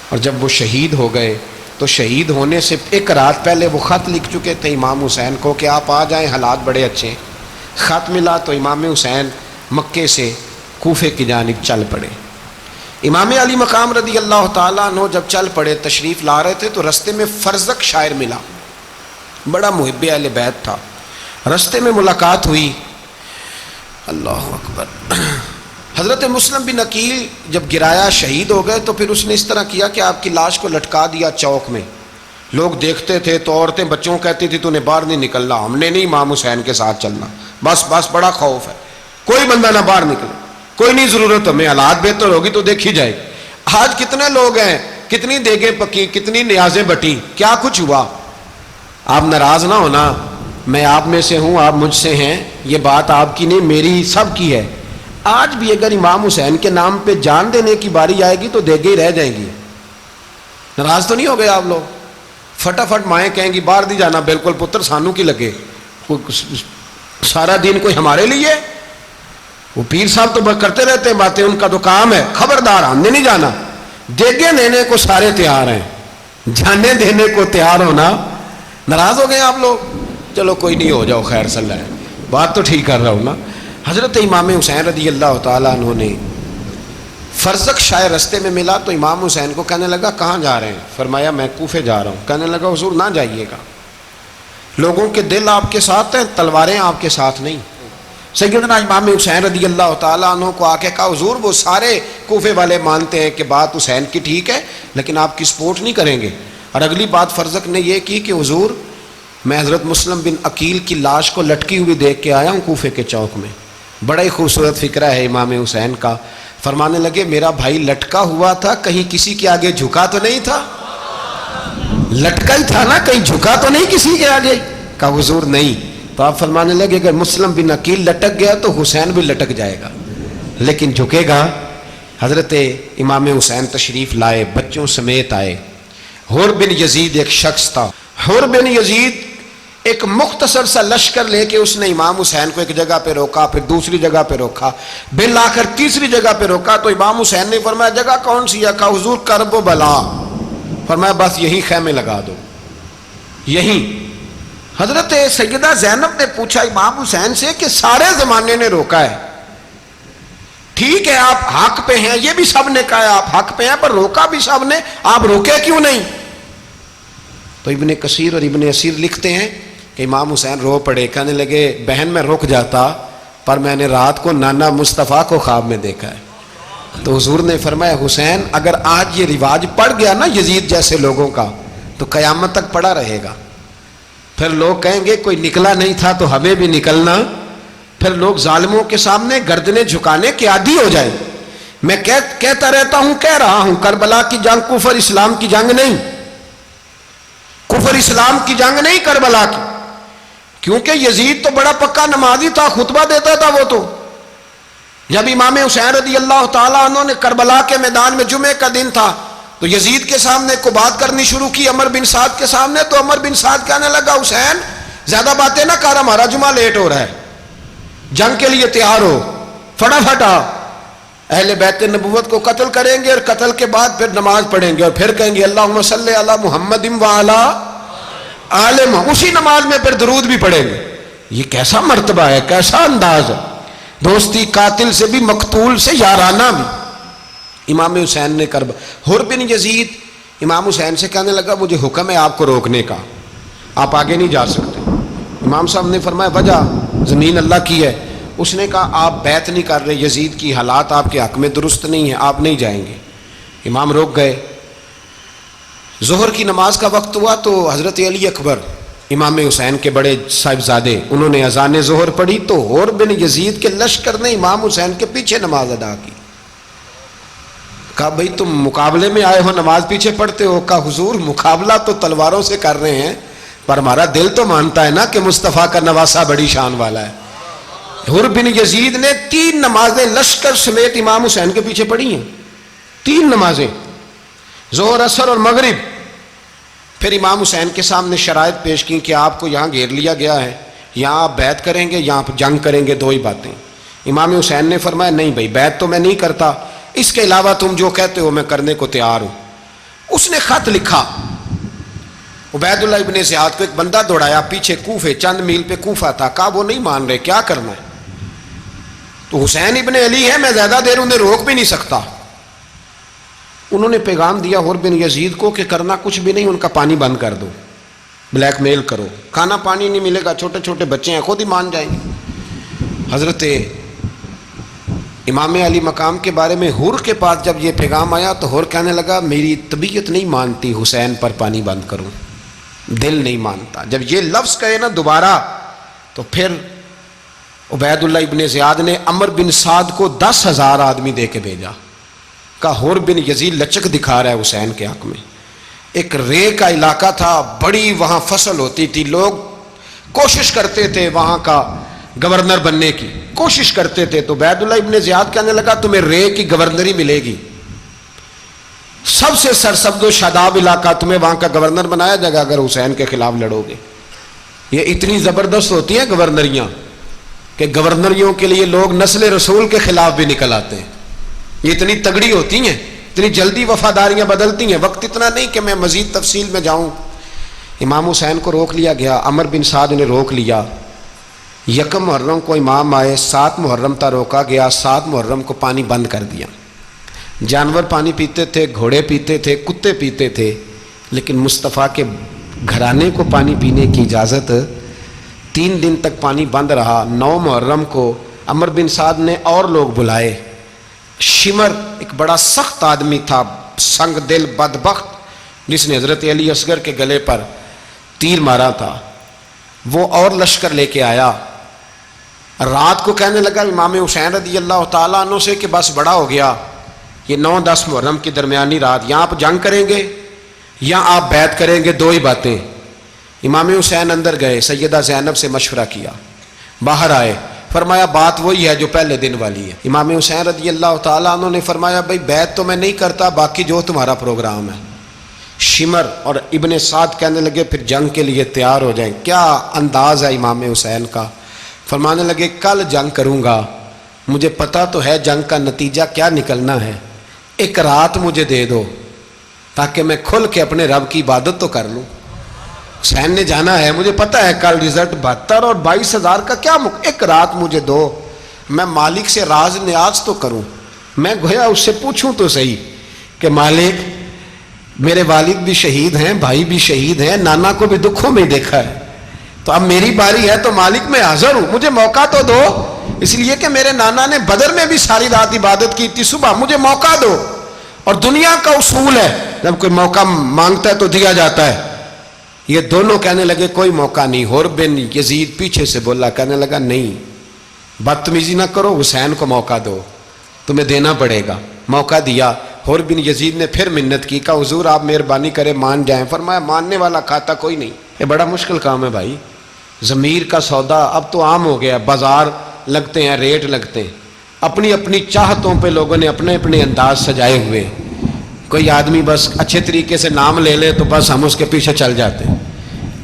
اور جب وہ شہید ہو گئے تو شہید ہونے سے ایک رات پہلے وہ خط لکھ چکے تھے امام حسین کو کہ آپ آ جائیں, حالات بڑے اچھے ہیں. خط ملا تو امام حسین مکے سے کوفے کی جانب چل پڑے. امام علی مقام رضی اللہ تعالیٰ عنہ جب چل پڑے تشریف لا رہے تھے تو رستے میں فرزق شاعر ملا, بڑا محب اہل بیت تھا. رستے میں ملاقات ہوئی, اللہ اکبر. حضرت مسلم بن عقیل جب گرایا شہید ہو گئے تو پھر اس نے اس طرح کیا کہ آپ کی لاش کو لٹکا دیا چوک میں. لوگ دیکھتے تھے تو عورتیں بچوں کہتی تھی تو نے باہر نہیں نکلنا, ہم نے نہیں امام حسین کے ساتھ چلنا, بس بڑا خوف ہے, کوئی بندہ نہ باہر نکلے, کوئی نہیں ضرورت ہمیں, حالات بہتر ہوگی تو دیکھی جائے گی. آج کتنے لوگ ہیں, کتنی دیگیں پکی, کتنی نیازیں بٹی, کیا کچھ ہوا. آپ ناراض نہ ہونا, میں آپ میں سے ہوں, آپ مجھ سے ہیں, یہ بات آپ کی نہیں میری سب کی ہے. آج بھی اگر امام حسین کے نام پہ جان دینے کی باری آئے گی تو دیگیں ہی رہ جائیں گی. ناراض تو نہیں ہو گئے آپ لوگ؟ فٹافٹ مائیں کہیں گی باہر نہیں جانا, بالکل پتر سانو کی لگے, سارا دن کوئی ہمارے لیے. وہ پیر صاحب تو کرتے رہتے ہیں باتیں, ان کا تو کام ہے, خبردار ہم نے نہیں جانا. دیگیں دینے کو سارے تیار ہیں, جانے دینے کو تیار ہونا. ناراض ہو گئے آپ لوگ؟ چلو کوئی نہیں, ہو جاؤ, خیر صلی اللہ ہے, بات تو ٹھیک کر رہا ہوں نا. حضرت امام حسین رضی اللہ تعالیٰ عنہ نے فرزق شاعر رستے میں ملا تو امام حسین کو کہنے لگا کہاں جا رہے ہیں؟ فرمایا میں کوفے جا رہا ہوں. کہنے لگا حضور نہ جائیے گا, لوگوں کے دل آپ کے ساتھ ہیں, تلواریں آپ کے ساتھ نہیں. سیدنا امام حسین رضی اللہ تعالیٰ عنہ کو آ کے کہا حضور وہ سارے کوفے والے مانتے ہیں کہ بات حسین کی ٹھیک ہے لیکن آپ کی سپورٹ نہیں کریں گے. اور اگلی بات فرزق نے یہ کی کہ حضور میں حضرت مسلم بن عقیل کی لاش کو لٹکی ہوئی دیکھ کے آیا ہوں کوفے کے چوک میں. بڑا ہی خوبصورت فکرہ ہے امام حسین کا. فرمانے لگے میرا بھائی لٹکا ہوا تھا, کہیں کسی کے آگے جھکا تو نہیں تھا؟ لٹکا ہی تھا نا, کہیں جھکا تو نہیں کسی کے آگے؟ کہا حضور نہیں. تو آپ فرمانے لگے اگر مسلم بن عقیل لٹک گیا تو حسین بھی لٹک جائے گا, لیکن جھکے گا. حضرت امام حسین تشریف لائے, بچوں سمیت آئے. حر بن یزید ایک شخص تھا. حر بن یزید ایک مختصر سا لشکر لے کے اس نے امام حسین کو ایک جگہ پہ روکا, پھر دوسری جگہ پہ روکا, بالآخر تیسری جگہ پہ روکا. تو امام حسین نے فرمایا جگہ کون سی ہے؟ کہا حضور کرب و بلا. فرمایا بس یہی خیمے لگا دو, یہی. حضرت سیدہ زینب نے پوچھا امام حسین سے کہ سارے زمانے نے روکا ہے, ٹھیک ہے آپ حق پہ ہیں, یہ بھی سب نے کہا ہے آپ حق پہ ہیں, پر روکا بھی سب نے, آپ روکے کیوں نہیں؟ تو ابن کثیر اور ابن اسیر لکھتے ہیں کہ امام حسین رو پڑے, کہنے لگے بہن میں رک جاتا پر میں نے رات کو نانا مصطفیٰ کو خواب میں دیکھا ہے. تو حضور نے فرمایا حسین اگر آج یہ رواج پڑ گیا نا یزید جیسے لوگوں کا تو قیامت تک پڑا رہے گا. پھر لوگ کہیں گے کوئی نکلا نہیں تھا تو ہمیں بھی نکلنا. پھر لوگ ظالموں کے سامنے گردنیں جھکانے کے عادی ہو جائیں. میں کہتا رہتا ہوں, کہہ رہا ہوں, کربلا کی جنگ کفر اسلام کی جنگ نہیں, کفر اسلام کی جنگ نہیں کربلا کی. کیونکہ یزید تو بڑا پکا نمازی تھا, خطبہ دیتا تھا. وہ تو جب امام حسین رضی اللہ تعالیٰ عنہ نے کربلا کے میدان میں جمعے کا دن تھا تو یزید کے سامنے کو بات کرنی شروع کی, عمر بن سعد کے سامنے. تو عمر بن سعد کہنے لگا حسین زیادہ باتیں نہ کر, ہمارا جمعہ لیٹ ہو رہا ہے, جنگ کے لیے تیار ہو, فٹافٹ آ. اہل بیت نبوت کو قتل کریں گے اور قتل کے بعد پھر نماز پڑھیں گے اور پھر کہیں گے اللہم صلی علی محمد وعلی آل محمد, اسی نماز میں پھر درود بھی پڑھیں گے. یہ کیسا مرتبہ ہے, کیسا انداز ہے, دوستی قاتل سے بھی مقتول سے یارانہ بھی. امام حسین نے حر بن یزید امام حسین سے کہنے لگا مجھے حکم ہے آپ کو روکنے کا, آپ آگے نہیں جا سکتے. امام صاحب نے فرمایا وجہ زمین اللہ کی ہے. اس نے کہا آپ بیعت نہیں کر رہے, یزید کی حالات آپ کے حق میں درست نہیں ہیں, آپ نہیں جائیں گے. امام روک گئے. ظہر کی نماز کا وقت ہوا تو حضرت علی اکبر امام حسین کے بڑے صاحبزادے, انہوں نے اذان ظہر پڑھی تو حور بن یزید کے لشکر نے امام حسین کے پیچھے نماز ادا کی. کہا بھئی تم مقابلے میں آئے ہو, نماز پیچھے پڑھتے ہو؟ کہا حضور مقابلہ تو تلواروں سے کر رہے ہیں, پر ہمارا دل تو مانتا ہے نا کہ مصطفیٰ کا نواسہ بڑی شان والا ہے. حور بن یزید نے 3 نمازیں لشکر سمیت امام حسین کے پیچھے پڑھی ہیں, 3 نمازیں, ظہر اثر اور مغرب. پھر امام حسین کے سامنے شرائط پیش کی کہ آپ کو یہاں گھیر لیا گیا ہے, یہاں آپ بیعت کریں گے, یہاں جنگ کریں گے, 2 ہی باتیں. امام حسین نے فرمایا نہیں بھائی بیعت تو میں نہیں کرتا, اس کے علاوہ تم جو کہتے ہو میں کرنے کو تیار ہوں. اس نے خط لکھا, عبید اللہ ابن زیاد کو ایک بندہ دوڑایا پیچھے, کوفے چند میل پہ کوفہ تھا. کہا وہ نہیں مان رہے, کیا کرنا ہے؟ تو حسین ابن علی ہے, میں زیادہ دیر انہیں روک بھی نہیں سکتا. انہوں نے پیغام دیا حور بن یزید کو کہ کرنا کچھ بھی نہیں, ان کا پانی بند کر دو, بلیک میل کرو, کھانا پانی نہیں ملے گا, چھوٹے چھوٹے بچے ہیں, خود ہی مان جائیں گے. حضرت امام علی مقام کے بارے میں حور کے پاس جب یہ پیغام آیا تو حور کہنے لگا میری طبیعت نہیں مانتی حسین پر پانی بند کروں, دل نہیں مانتا. جب یہ لفظ کہے نا دوبارہ تو پھر عبید اللہ ابن زیاد نے عمر بن سعد کو 10,000 آدمی دے کے بھیجا. کہا حور بن یزید لچک دکھا رہا ہے حسین کے حق میں. ایک رے کا علاقہ تھا, بڑی وہاں فصل ہوتی تھی, لوگ کوشش کرتے تھے وہاں کا گورنر بننے کی, کوشش کرتے تھے. تو عبید اللہ ابن زیاد کہنے لگا تمہیں رے کی گورنری ملے گی, سب سے سرسبز و شاداب علاقہ, تمہیں وہاں کا گورنر بنایا جائے گا اگر حسین کے خلاف لڑو گے. یہ اتنی زبردست ہوتی ہیں گورنریاں کہ گورنریوں کے لیے لوگ نسل رسول کے خلاف بھی نکل آتے ہیں. یہ اتنی تگڑی ہوتی ہیں, اتنی جلدی وفاداریاں بدلتی ہیں. وقت اتنا نہیں کہ میں مزید تفصیل میں جاؤں. امام حسین کو روک لیا گیا, عمر بن سعد نے روک لیا. 1 محرم کو امام آئے, 7 محرم تا روکا گیا, 7 محرم کو پانی بند کر دیا. جانور پانی پیتے تھے, گھوڑے پیتے تھے, کتے پیتے تھے, لیکن مصطفیٰ کے گھرانے کو پانی پینے کی اجازت. 3 دن تک پانی بند رہا. 9 محرم کو عمر بن سعد نے اور لوگ بلائے. شمر ایک بڑا سخت آدمی تھا, سنگ دل بدبخت, جس نے حضرت علی اصغر کے گلے پر تیر مارا تھا, وہ اور لشکر لے کے آیا. رات کو کہنے لگا امام حسین رضی اللہ تعالیٰ عنہ سے کہ بس بڑا ہو گیا, یہ 9-10 محرم کی درمیانی رات, یہاں آپ جنگ کریں گے یا آپ بیعت کریں گے, 2 ہی باتیں. امام حسین اندر گئے, سیدہ زینب سے مشورہ کیا, باہر آئے, فرمایا بات وہی ہے جو پہلے دن والی ہے. امام حسین رضی اللہ تعالیٰ عنہ نے فرمایا بھائی بیعت تو میں نہیں کرتا, باقی جو تمہارا پروگرام ہے. شمر اور ابن سعد کہنے لگے پھر جنگ کے لیے تیار ہو جائیں. کیا انداز ہے امام حسین کا, فرمانے لگے کل جنگ کروں گا, مجھے پتا تو ہے جنگ کا نتیجہ کیا نکلنا ہے, 1 رات مجھے دے دو تاکہ میں کھل کے اپنے رب کی عبادت تو کر لوں. حسین نے جانا ہے, مجھے پتا ہے کل رزلٹ 72 اور 22,000 کا کیا 1 رات مجھے دو, میں مالک سے راز نیاز تو کروں. میں گویا اس سے پوچھوں تو صحیح کہ مالک میرے والد بھی شہید ہیں, بھائی بھی شہید ہیں, نانا کو بھی دکھوں میں دیکھا ہے, تو اب میری باری ہے تو مالک میں حاضر ہوں, مجھے موقع تو دو. اس لیے کہ میرے نانا نے بدر میں بھی ساری رات عبادت کی تھی, صبح مجھے موقع دو. اور دنیا کا اصول ہے جب کوئی موقع مانگتا ہے تو دیا جاتا ہے. یہ دونوں کہنے لگے کوئی موقع نہیں. حور بن یزید پیچھے سے بولا, کہنے لگا نہیں بدتمیزی نہ کرو, حسین کو موقع دو, تمہیں دینا پڑے گا. موقع دیا. حور بن یزید نے پھر منت کی, کہا حضور آپ مہربانی کریں مان جائیں. فرمایا ماننے والا کھاتا کوئی نہیں. یہ بڑا مشکل کام ہے بھائی, ضمیر کا سودا اب تو عام ہو گیا, بازار لگتے ہیں, ریٹ لگتے ہیں, اپنی اپنی چاہتوں پہ لوگوں نے اپنے اپنے انداز سجائے ہوئے. کوئی آدمی بس اچھے طریقے سے نام لے لے تو بس ہم اس کے پیچھے چل جاتے ہیں.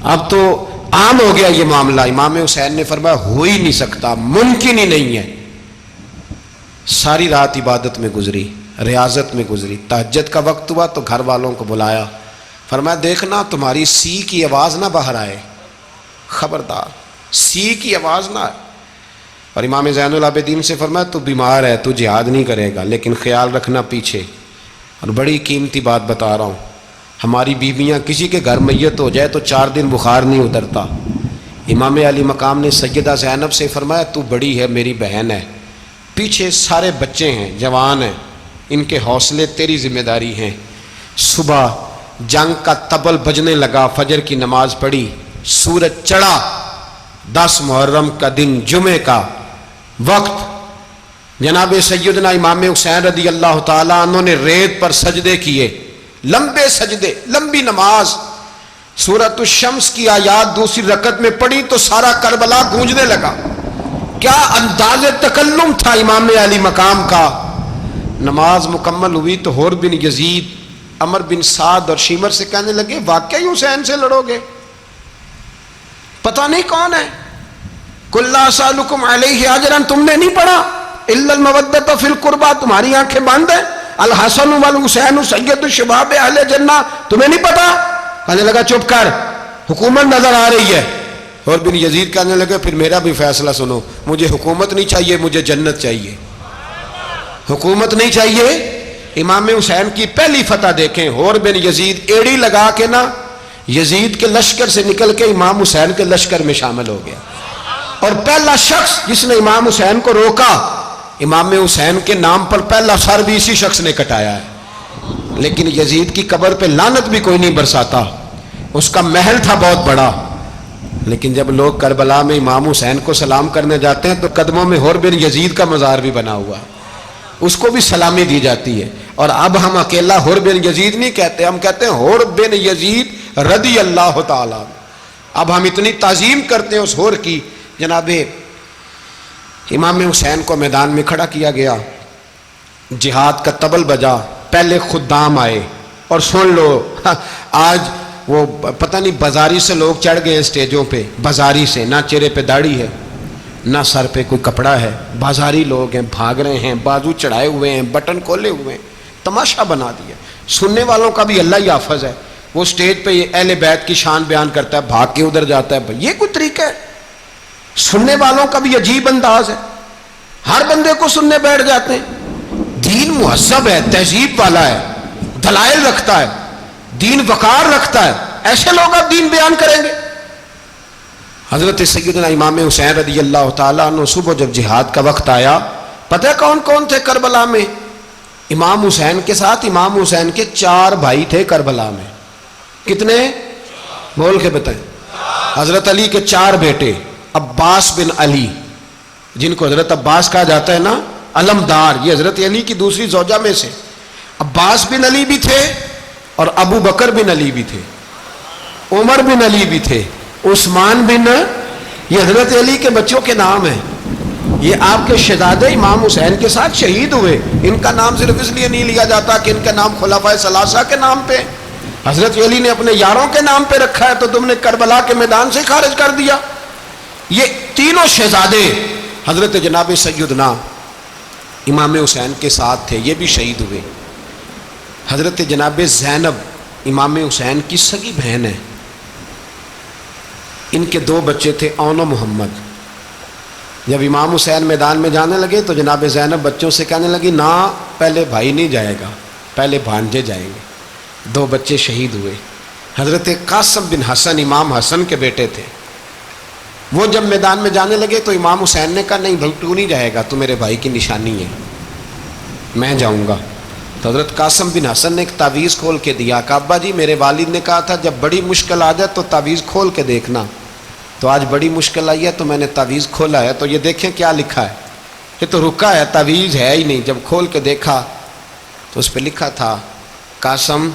اب تو عام ہو گیا یہ معاملہ. امام حسین نے فرمایا ہو ہی نہیں سکتا, ممکن ہی نہیں ہے. ساری رات عبادت میں گزری, ریاضت میں گزری. تہجد کا وقت ہوا تو گھر والوں کو بلایا, فرمایا دیکھنا تمہاری سی کی آواز نہ باہر آئے, خبردار سی کی آواز نہ آئے. اور امام زین العابدین سے فرمایا تو بیمار ہے, تو جہاد نہیں کرے گا, لیکن خیال رکھنا پیچھے. اور بڑی قیمتی بات بتا رہا ہوں, ہماری بیویاں کسی کے گھر میت ہو جائے تو 4 دن بخار نہیں اترتا. امام علی مقام نے سیدہ زینب سے فرمایا تو بڑی ہے، میری بہن ہے، پیچھے سارے بچے ہیں، جوان ہیں، ان کے حوصلے تیری ذمہ داری ہیں۔ صبح جنگ کا طبل بجنے لگا، فجر کی نماز پڑھی، سورج چڑھا، 10 محرم کا دن، جمعے کا وقت، جناب سیدنا امام حسین رضی اللہ تعالیٰ عنہ نے ریت پر سجدے کیے، لمبے سجدے، لمبی نماز، سورۃ الشمس کی آیات دوسری رکعت میں پڑھی تو سارا کربلا گونجنے لگا۔ کیا انداز تکلم تھا امام علی مقام کا۔ نماز مکمل ہوئی تو حور بن یزید، عمر بن سعد اور شیمر سے کہنے لگے واقعی حسین سے لڑو گے؟ پتہ نہیں کون ہے۔ قل لا اسألکم علیہ اجرا، تم نے نہیں پڑھا؟ الا المودۃ فی القربى، تمہاری آنکھیں بند ہیں۔ الحسن والحسین سید الشباب اہل جنہ، تمہیں نہیں پتا؟ کہنے لگا چپ کر، حکومت نظر آ رہی ہے۔ اور بن یزید کہنے لگے پھر میرا بھی فیصلہ سنو، مجھے حکومت نہیں چاہیے، مجھے جنت چاہیے۔ حکومت نہیں چاہیے۔ امام حسین کی پہلی فتح دیکھیں، اور بن یزید ایڑی لگا کے نا یزید کے لشکر سے نکل کے امام حسین کے لشکر میں شامل ہو گیا، اور پہلا شخص جس نے امام حسین کو روکا، امام حسین کے نام پر پہلا سر بھی اسی شخص نے کٹایا ہے۔ لیکن یزید کی قبر پہ لعنت بھی کوئی نہیں برساتا، اس کا محل تھا بہت بڑا، لیکن جب لوگ کربلا میں امام حسین کو سلام کرنے جاتے ہیں تو قدموں میں حور بن یزید کا مزار بھی بنا ہوا ہے، اس کو بھی سلامی دی جاتی ہے۔ اور اب ہم اکیلا حور بن یزید نہیں کہتے، ہم کہتے ہیں حور بن یزید رضی اللہ تعالیٰ۔ اب ہم اتنی تعظیم کرتے ہیں اس حور کی۔ جناب امام حسین کو میدان میں کھڑا کیا گیا، جہاد کا طبل بجا، پہلے خدام آئے، اور سن لو آج وہ پتہ نہیں بازاری سے لوگ چڑھ گئے ہیں سٹیجوں پہ، بازاری سے، نہ چہرے پہ داڑھی ہے نہ سر پہ کوئی کپڑا ہے، بازاری لوگ ہیں، بھاگ رہے ہیں، بازو چڑھائے ہوئے ہیں، بٹن کھولے ہوئے ہیں، تماشا بنا دیا۔ سننے والوں کا بھی اللہ ہی حافظ ہے، وہ سٹیج پہ یہ اہل بیت کی شان بیان کرتا ہے، بھاگ کے ادھر جاتا ہے، یہ کوئی طریقہ ہے؟ سننے والوں کا بھی عجیب انداز ہے، ہر بندے کو سننے بیٹھ جاتے ہیں۔ دین مہذب ہے، تہذیب والا ہے، دلائل رکھتا ہے، دین وقار رکھتا ہے، ایسے لوگ اب دین بیان کریں گے؟ حضرت سیدنا امام حسین رضی اللہ تعالیٰ عنہ صبح جب جہاد کا وقت آیا، پتہ ہے کون کون تھے کربلا میں؟ امام حسین کے ساتھ امام حسین کے 4 بھائی تھے کربلا میں۔ کتنے؟ بول کے بتائیں۔ حضرت علی کے 4 بیٹے، عباس بن علی، جن کو حضرت عباس کہا جاتا ہے نا، علمدار، یہ حضرت علی کی دوسری زوجہ میں سے عباس بن علی بھی تھے، اور ابو بکر بن علی بھی تھے، عمر بن علی بھی تھے، عثمان بن، یہ حضرت علی کے بچوں کے نام ہیں۔ یہ آپ کے شہزادے امام حسین کے ساتھ شہید ہوئے، ان کا نام صرف اس لیے نہیں لیا جاتا کہ ان کا نام خلفائے ثلاثہ کے نام پہ، حضرت علی نے اپنے یاروں کے نام پہ رکھا ہے، تو تم نے کربلا کے میدان سے خارج کر دیا۔ یہ تینوں شہزادے حضرت جناب سیدنا امام حسین کے ساتھ تھے، یہ بھی شہید ہوئے۔ حضرت جناب زینب امام حسین کی سگی بہن ہے، ان کے 2 بچے تھے، اون و محمد۔ جب امام حسین میدان میں جانے لگے تو جناب زینب بچوں سے کہنے لگی نہ، پہلے بھائی نہیں جائے گا، پہلے بھانجے جائیں گے۔ 2 بچے شہید ہوئے۔ حضرت قاسم بن حسن امام حسن کے بیٹے تھے، وہ جب میدان میں جانے لگے تو امام حسین نے کہا نہیں بھائی تو نہیں جائے گا، تو میرے بھائی کی نشانی ہے، میں جاؤں گا۔ تو حضرت قاسم بن حسن نے ایک تعویذ کھول کے دیا کہ ابا جی میرے والد نے کہا تھا جب بڑی مشکل آ جائے تو تعویذ کھول کے دیکھنا، تو آج بڑی مشکل آئی ہے تو میں نے تعویذ کھولا ہے، تو یہ دیکھیں کیا لکھا ہے، یہ تو رکا ہے، تعویذ ہے ہی نہیں۔ جب کھول کے دیکھا تو اس پہ لکھا تھا قاسم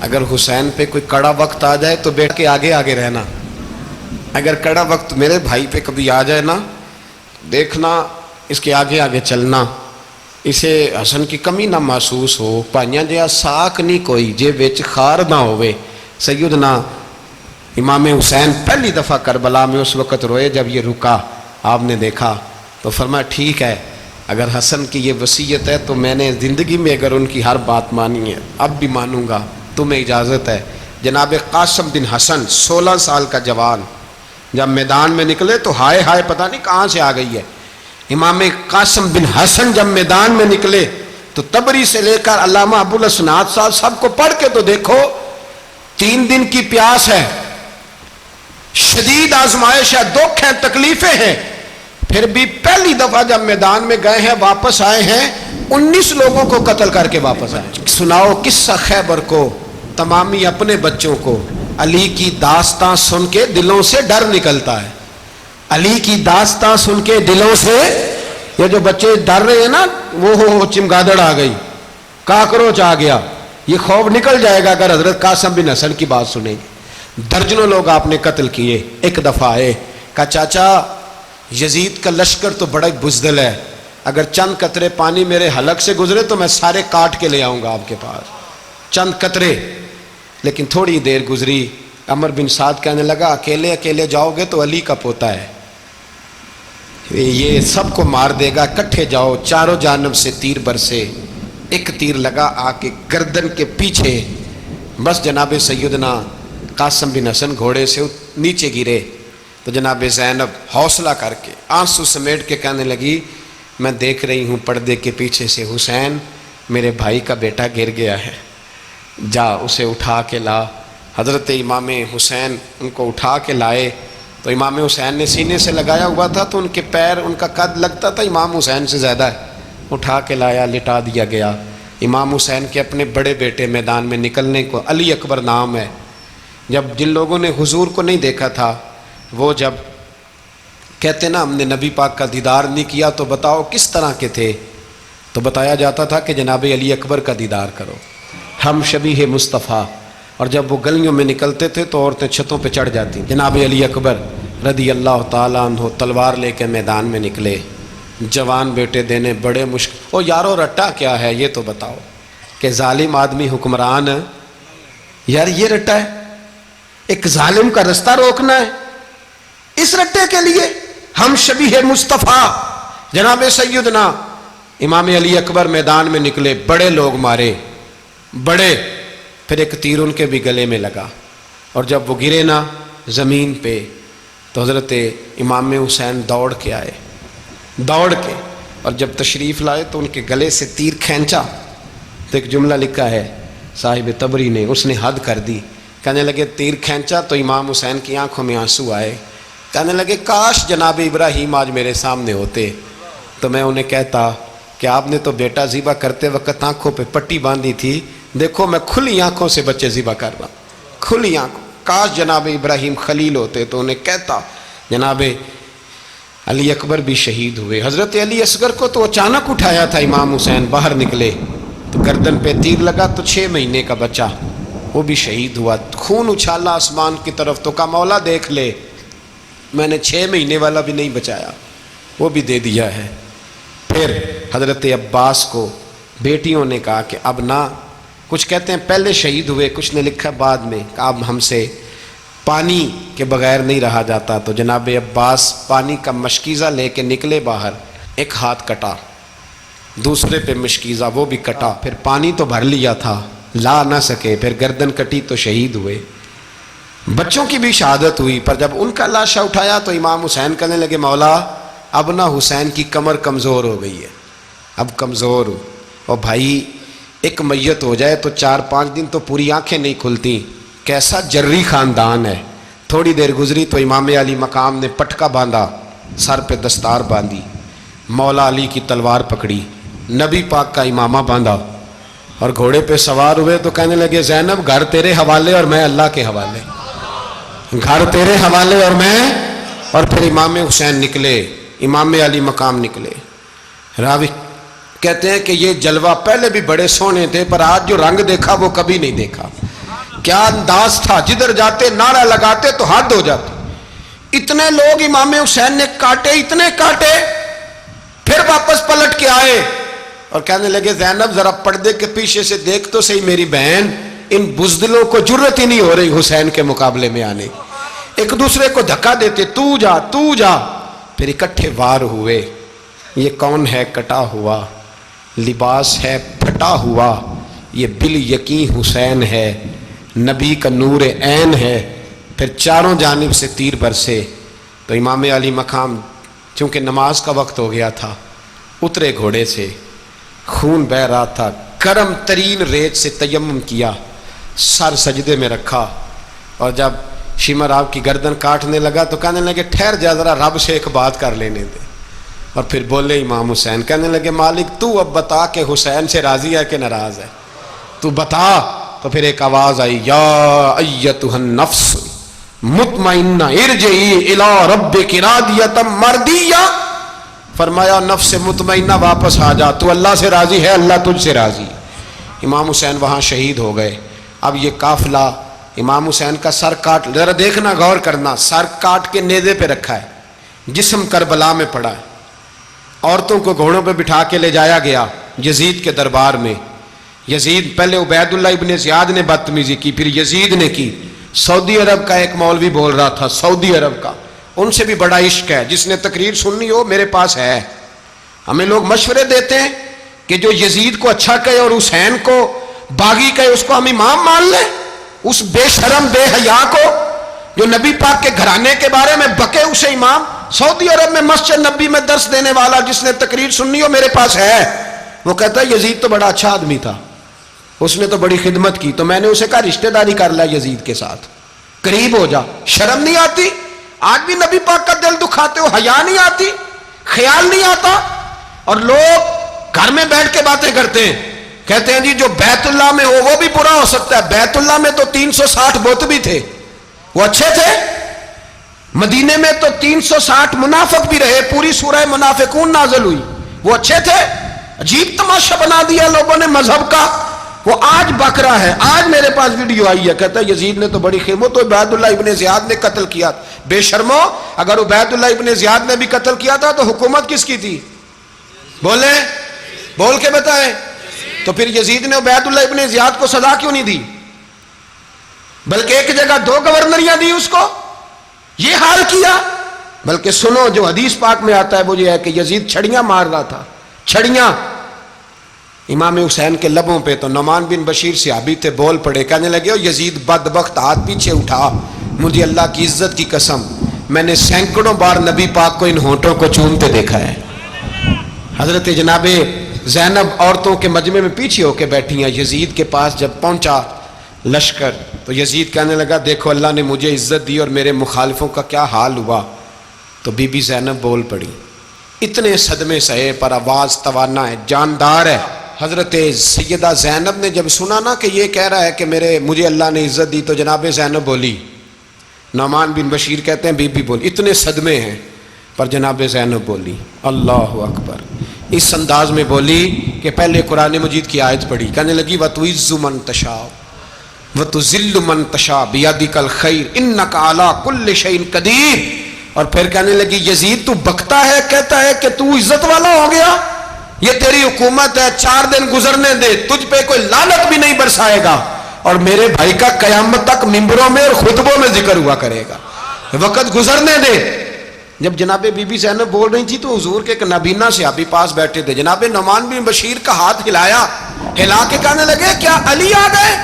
اگر حسین پہ کوئی کڑا وقت آ جائے تو بیٹھ کے آگے آگے رہنا، اگر کڑا وقت میرے بھائی پہ کبھی آ جائے نا دیکھنا اس کے آگے آگے چلنا، اسے حسن کی کمی نہ محسوس ہو، پائیاں جہاں ساک نہیں کوئی جے وچ خار نہ ہوئے۔ سیدنا امام حسین پہلی دفعہ کربلا میں اس وقت روئے جب یہ رکا، آپ نے دیکھا تو فرمایا ٹھیک ہے، اگر حسن کی یہ وصیت ہے تو میں نے زندگی میں اگر ان کی ہر بات مانی ہے اب بھی مانوں گا، تمہیں اجازت ہے۔ جناب قاسم بن حسن 16 سال کا جوان جب میدان میں نکلے تو ہائے ہائے پتہ نہیں کہاں سے آ گئی ہے۔ امام قاسم بن حسن جب میدان میں نکلے تو تبری سے لے کر علامہ ابو الاسناد صاحب سب کو پڑھ کے تو دیکھو، 3 دن کی پیاس ہے، شدید آزمائش ہے، دکھ ہے، تکلیفیں ہیں، پھر بھی پہلی دفعہ جب میدان میں گئے ہیں واپس آئے ہیں 19 لوگوں کو قتل کر کے واپس آئے۔ سناؤ قصہ خیبر کو تمامی اپنے بچوں کو۔ علی کی داستان سن کے دلوں سے ڈر نکلتا ہے، علی کی داستان سن کے دلوں سے، یہ جو بچے ڈر رہے ہیں نا، وہ چمگادڑ آ گئی، کاکروچ آ گیا، یہ خوف نکل جائے گا اگر حضرت قاسم بن حسن کی بات سنیں گے۔ درجنوں لوگ آپ نے قتل کیے۔ ایک دفعہ آئے، کہا چاچا یزید کا لشکر تو بڑا بزدل ہے، اگر چند قطرے پانی میرے حلق سے گزرے تو میں سارے کاٹ کے لے آؤں گا آپ کے پاس، چند قطرے۔ لیکن تھوڑی دیر گزری، عمر بن سعد کہنے لگا اکیلے اکیلے جاؤ گے تو علی کا پوتا ہے، یہ سب کو مار دے گا، اکٹھے جاؤ۔ چاروں جانب سے تیر برسے، ایک تیر لگا آ کے گردن کے پیچھے، بس جناب سیدنا قاسم بن حسن گھوڑے سے نیچے گرے تو جناب زینب حوصلہ کر کے آنسو سمیٹ کے کہنے لگی میں دیکھ رہی ہوں پردے کے پیچھے سے حسین میرے بھائی کا بیٹا گر گیا ہے، جا اسے اٹھا کے لا۔ حضرت امام حسین ان کو اٹھا کے لائے تو امام حسین نے سینے سے لگایا ہوا تھا تو ان کے پیر، ان کا قد لگتا تھا امام حسین سے زیادہ ہے، اٹھا کے لایا، لٹا دیا گیا۔ امام حسین کے اپنے بڑے بیٹے میدان میں نکلنے کو، علی اکبر نام ہے، جب جن لوگوں نے حضور کو نہیں دیکھا تھا وہ جب کہتے نا ہم نے نبی پاک کا دیدار نہیں کیا تو بتاؤ کس طرح کے تھے، تو بتایا جاتا تھا کہ جناب علی اکبر کا دیدار کرو، ہم شبیہ مصطفیٰ۔ اور جب وہ گلیوں میں نکلتے تھے تو عورتیں چھتوں پہ چڑھ جاتی۔ جناب علی اکبر رضی اللہ تعالیٰ عنہ تلوار لے کے میدان میں نکلے، جوان بیٹے دینے بڑے مشکل۔ او یارو رٹا کیا ہے یہ تو بتاؤ، کہ ظالم آدمی حکمران، یار یہ رٹا ہے، ایک ظالم کا رستہ روکنا ہے، اس رٹے کے لیے ہم شبیہ مصطفیٰ۔ جناب سیدنا امام علی اکبر میدان میں نکلے، بڑے لوگ مارے، بڑے، پھر ایک تیر ان کے بھی گلے میں لگا، اور جب وہ گرے نا زمین پہ تو حضرت امام حسین دوڑ کے آئے، دوڑ کے، اور جب تشریف لائے تو ان کے گلے سے تیر کھینچا تو ایک جملہ لکھا ہے صاحب تبری نے، اس نے حد کر دی، کہنے لگے تیر کھینچا تو امام حسین کی آنکھوں میں آنسو آئے، کہنے لگے کاش جناب ابراہیم آج میرے سامنے ہوتے تو میں انہیں کہتا کہ آپ نے تو بیٹا ذبح کرتے وقت آنکھوں پہ پٹی باندھی تھی، دیکھو میں کھلی آنکھوں سے بچے ذبح کر رہا ہوں، کھلی آنکھوں، کاش جناب ابراہیم خلیل ہوتے تو انہیں کہتا۔ جناب علی اکبر بھی شہید ہوئے۔ حضرت علی اصغر کو تو اچانک اٹھایا تھا امام حسین، باہر نکلے تو گردن پہ تیر لگا تو 6 مہینے کا بچہ وہ بھی شہید ہوا، خون اچھالا آسمان کی طرف تو کہا مولا دیکھ لے میں نے 6 مہینے والا بھی نہیں بچایا، وہ بھی دے دیا ہے۔ پھر حضرت عباس کو بیٹیوں نے کہا کہ اب نہ، کچھ کہتے ہیں پہلے شہید ہوئے، کچھ نے لکھا بعد میں، کہ اب ہم سے پانی کے بغیر نہیں رہا جاتا، تو جناب عباس پانی کا مشکیزہ لے کے نکلے باہر، ایک ہاتھ کٹا، دوسرے پہ مشکیزہ وہ بھی کٹا، پھر پانی تو بھر لیا تھا لا نہ سکے، پھر گردن کٹی تو شہید ہوئے۔ بچوں کی بھی شہادت ہوئی، پر جب ان کا لاشا اٹھایا تو امام حسین کہنے لگے مولا اب نہ حسین کی کمر کمزور ہو گئی ہے، اب کمزور ہو، اور بھائی ایک میت ہو جائے تو 4-5 دن تو پوری آنکھیں نہیں کھلتی، کیسا جری خاندان ہے۔ تھوڑی دیر گزری تو امام علی مقام نے پٹکا باندھا، سر پہ دستار باندھی، مولا علی کی تلوار پکڑی، نبی پاک کا امامہ باندھا اور گھوڑے پہ سوار ہوئے تو کہنے لگے زینب گھر تیرے حوالے اور میں اللہ کے حوالے، گھر تیرے حوالے اور میں، اور پھر امام حسین نکلے، امام علی مقام نکلے۔ راوی کہتے ہیں کہ یہ جلوہ پہلے بھی بڑے سونے تھے پر آج جو رنگ دیکھا وہ کبھی نہیں دیکھا، کیا انداز تھا، جدھر جاتے نعرہ لگاتے تو حد ہو جاتی۔ اتنے لوگ امام حسین نے کاٹے، اتنے کاٹے، پھر واپس پلٹ کے آئے اور کہنے لگے زینب ذرا پردے کے پیچھے سے دیکھ تو صحیح میری بہن، ان بزدلوں کو جرت ہی نہیں ہو رہی حسین کے مقابلے میں آنے، ایک دوسرے کو دھکا دیتے، تو جا تو جا، پھر اکٹھے وار ہوئے۔ یہ کون ہے کٹا ہوا، لباس ہے پھٹا ہوا، یہ بال یقین حسین ہے، نبی کا نور عین ہے۔ پھر چاروں جانب سے تیر برسے تو امام علی مقام چونکہ نماز کا وقت ہو گیا تھا، اترے گھوڑے سے، خون بہہ رہا تھا، گرم ترین ریت سے تیمم کیا، سر سجدے میں رکھا، اور جب شمر آپ کی گردن کاٹنے لگا تو کہنے لگے ٹھہر جا ذرا رب سے ایک بات کر لینے دے. اور پھر بولے امام حسین, کہنے لگے مالک تو اب بتا کہ حسین سے راضی ہے کہ ناراض ہے, تو بتا. تو پھر ایک آواز آئی, یا ایتھا النفس مطمئنہ ارجعی الی ربک راضیۃ مرضیہ. فرمایا نفس مطمئنہ واپس آ جا, تو اللہ سے راضی ہے, اللہ تجھ سے راضی. امام حسین وہاں شہید ہو گئے. اب یہ قافلہ امام حسین کا سر کاٹ, ذرا دیکھنا غور کرنا, سر کاٹ کے نیزے پہ رکھا ہے, جسم کربلا میں پڑا ہے, عورتوں کو گھوڑوں پہ بٹھا کے لے جایا گیا یزید کے دربار میں. یزید, پہلے عبید اللہ ابن زیاد نے بدتمیزی کی, پھر یزید نے کی. سعودی عرب کا ایک مولوی بول رہا تھا, سعودی عرب کا, ان سے بھی بڑا عشق ہے, جس نے تقریر سننی ہو میرے پاس ہے. ہمیں لوگ مشورے دیتے ہیں کہ جو یزید کو اچھا کہے اور حسین کو باغی کہے اس کو ہم امام مان لیں. اس بے شرم بے حیا کو جو نبی پاک کے گھرانے کے بارے میں بکے اسے امام. سعودی عرب میں مسجد نبی میں درس دینے والا جس نے تقریر سننی ہو میرے پاس ہے. وہ کہتا ہے یزید تو بڑا اچھا آدمی تھا, اس نے تو بڑی خدمت کی, تو میں نے اسے کہا رشتہ داری کر لیا یزید کے ساتھ, قریب ہو جا. شرم نہیں آتی؟ آج بھی نبی پاک کا دل دکھاتے ہو, حیا نہیں آتی, خیال نہیں آتا؟ اور لوگ گھر میں بیٹھ کے باتیں کرتے ہیں, کہتے ہیں جی جو بیت اللہ میں ہو وہ بھی برا ہو سکتا ہے. بیت اللہ میں تو 360 بت بھی تھے, وہ اچھے تھے. مدینے میں تو 360 منافق بھی رہے, پوری سورہ منافقون نازل ہوئی, وہ اچھے تھے. عجیب تماشا بنا دیا لوگوں نے مذہب کا. وہ آج بک رہا ہے, آج میرے پاس ویڈیو آئی ہے, کہتا ہے یزید نے تو بڑی خدمت, تو عبید اللہ ابن زیاد نے قتل کیا. بے شرمو, اگر عبید اللہ ابن زیاد نے بھی قتل کیا تھا تو حکومت کس کی تھی؟ بولے, بول کے بتائیں. تو پھر یزید نے عبید اللہ ابن زیاد کو سزا کیوں نہیں دی, بلکہ ایک جگہ 2 گورنریاں دی اس کو, یہ حال کیا. بلکہ سنو جو حدیث پاک میں آتا ہے وہ یہ ہے کہ یزید چھڑیاں مار رہا تھا, چھڑیاں. امام حسین کے لبوں پہ تو نعمان بن بشیر صحابی تھے, بول پڑے, کہنے لگے او یزید بدبخت, ہاتھ پیچھے اٹھا, مجھے اللہ کی عزت کی قسم میں نے سینکڑوں بار نبی پاک کو ان ہونٹوں کو چومتے دیکھا ہے. حضرت جناب زینب عورتوں کے مجمع میں پیچھے ہو کے بیٹھی ہیں. یزید کے پاس جب پہنچا لشکر تو یزید کہنے لگا دیکھو اللہ نے مجھے عزت دی اور میرے مخالفوں کا کیا حال ہوا. تو بی بی زینب بول پڑی, اتنے صدمے سہے پر آواز توانا ہے, جاندار ہے. حضرت سیدہ زینب نے جب سنا نا کہ یہ کہہ رہا ہے کہ مجھے اللہ نے عزت دی, تو جناب زینب بولی. نعمان بن بشیر کہتے ہیں بی بی بولی, اتنے صدمے ہیں پر جناب زینب بولی اللہ اکبر, اس انداز میں بولی کہ پہلے قرآن مجید کی آیت پڑھی, کہنے لگی وَتُعِزُّ مَن تَشَاءُ وَتُذِلُّ مَن تَشَاءُ بِيَدِكَ الْخَيْرُ إِنَّكَ عَلَىٰ كُلِّ شَيْءٍ قَدِيرٌ. اور پھر کہنے لگی یزید تو بکتا ہے, کہتا ہے کہ تو عزت والا ہو گیا, یہ تیری حکومت ہے, 4 دن گزرنے دے, تجھ پہ کوئی لعنت بھی نہیں برسائے گا, اور میرے بھائی کا قیامت تک ممبروں میں اور خطبوں میں ذکر ہوا کرے گا, وقت گزرنے دے. جب جناب بی بی زینب بول رہی تھی تو حضور کے ایک نابینا صحابی پاس بیٹھے تھے, جناب نعمان بن بشیر کا ہاتھ ہلایا, ہلا کے کہنے لگے کیا علی آ گئے؟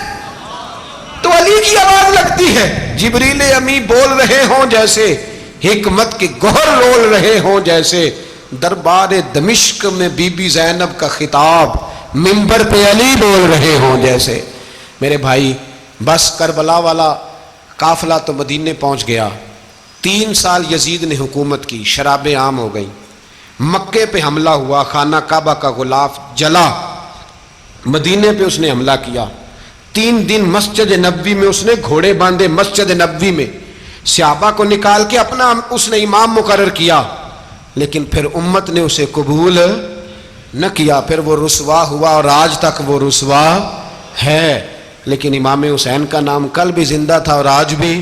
تو علی کی آواز لگتی ہے, جبریل امی بول رہے ہوں جیسے, حکمت کے گوہر رول رہے ہوں جیسے, دربار دمشق میں بی بی زینب کا خطاب, منبر پہ علی بول رہے ہوں جیسے. میرے بھائی بس کربلا والا قافلہ تو مدینے پہنچ گیا. 3 سال یزید نے حکومت کی, شرابیں عام ہو گئیں, مکے پہ حملہ ہوا, خانہ کعبہ کا غلاف جلا, مدینے پہ اس نے حملہ کیا. 3 دن مسجد نبوی میں اس نے گھوڑے باندھے, مسجد نبوی میں صحابہ کو نکال کے اپنا اس نے امام مقرر کیا, لیکن پھر امت نے اسے قبول نہ کیا. پھر وہ رسوا ہوا اور آج تک وہ رسوا ہے, لیکن امام حسین کا نام کل بھی زندہ تھا اور آج بھی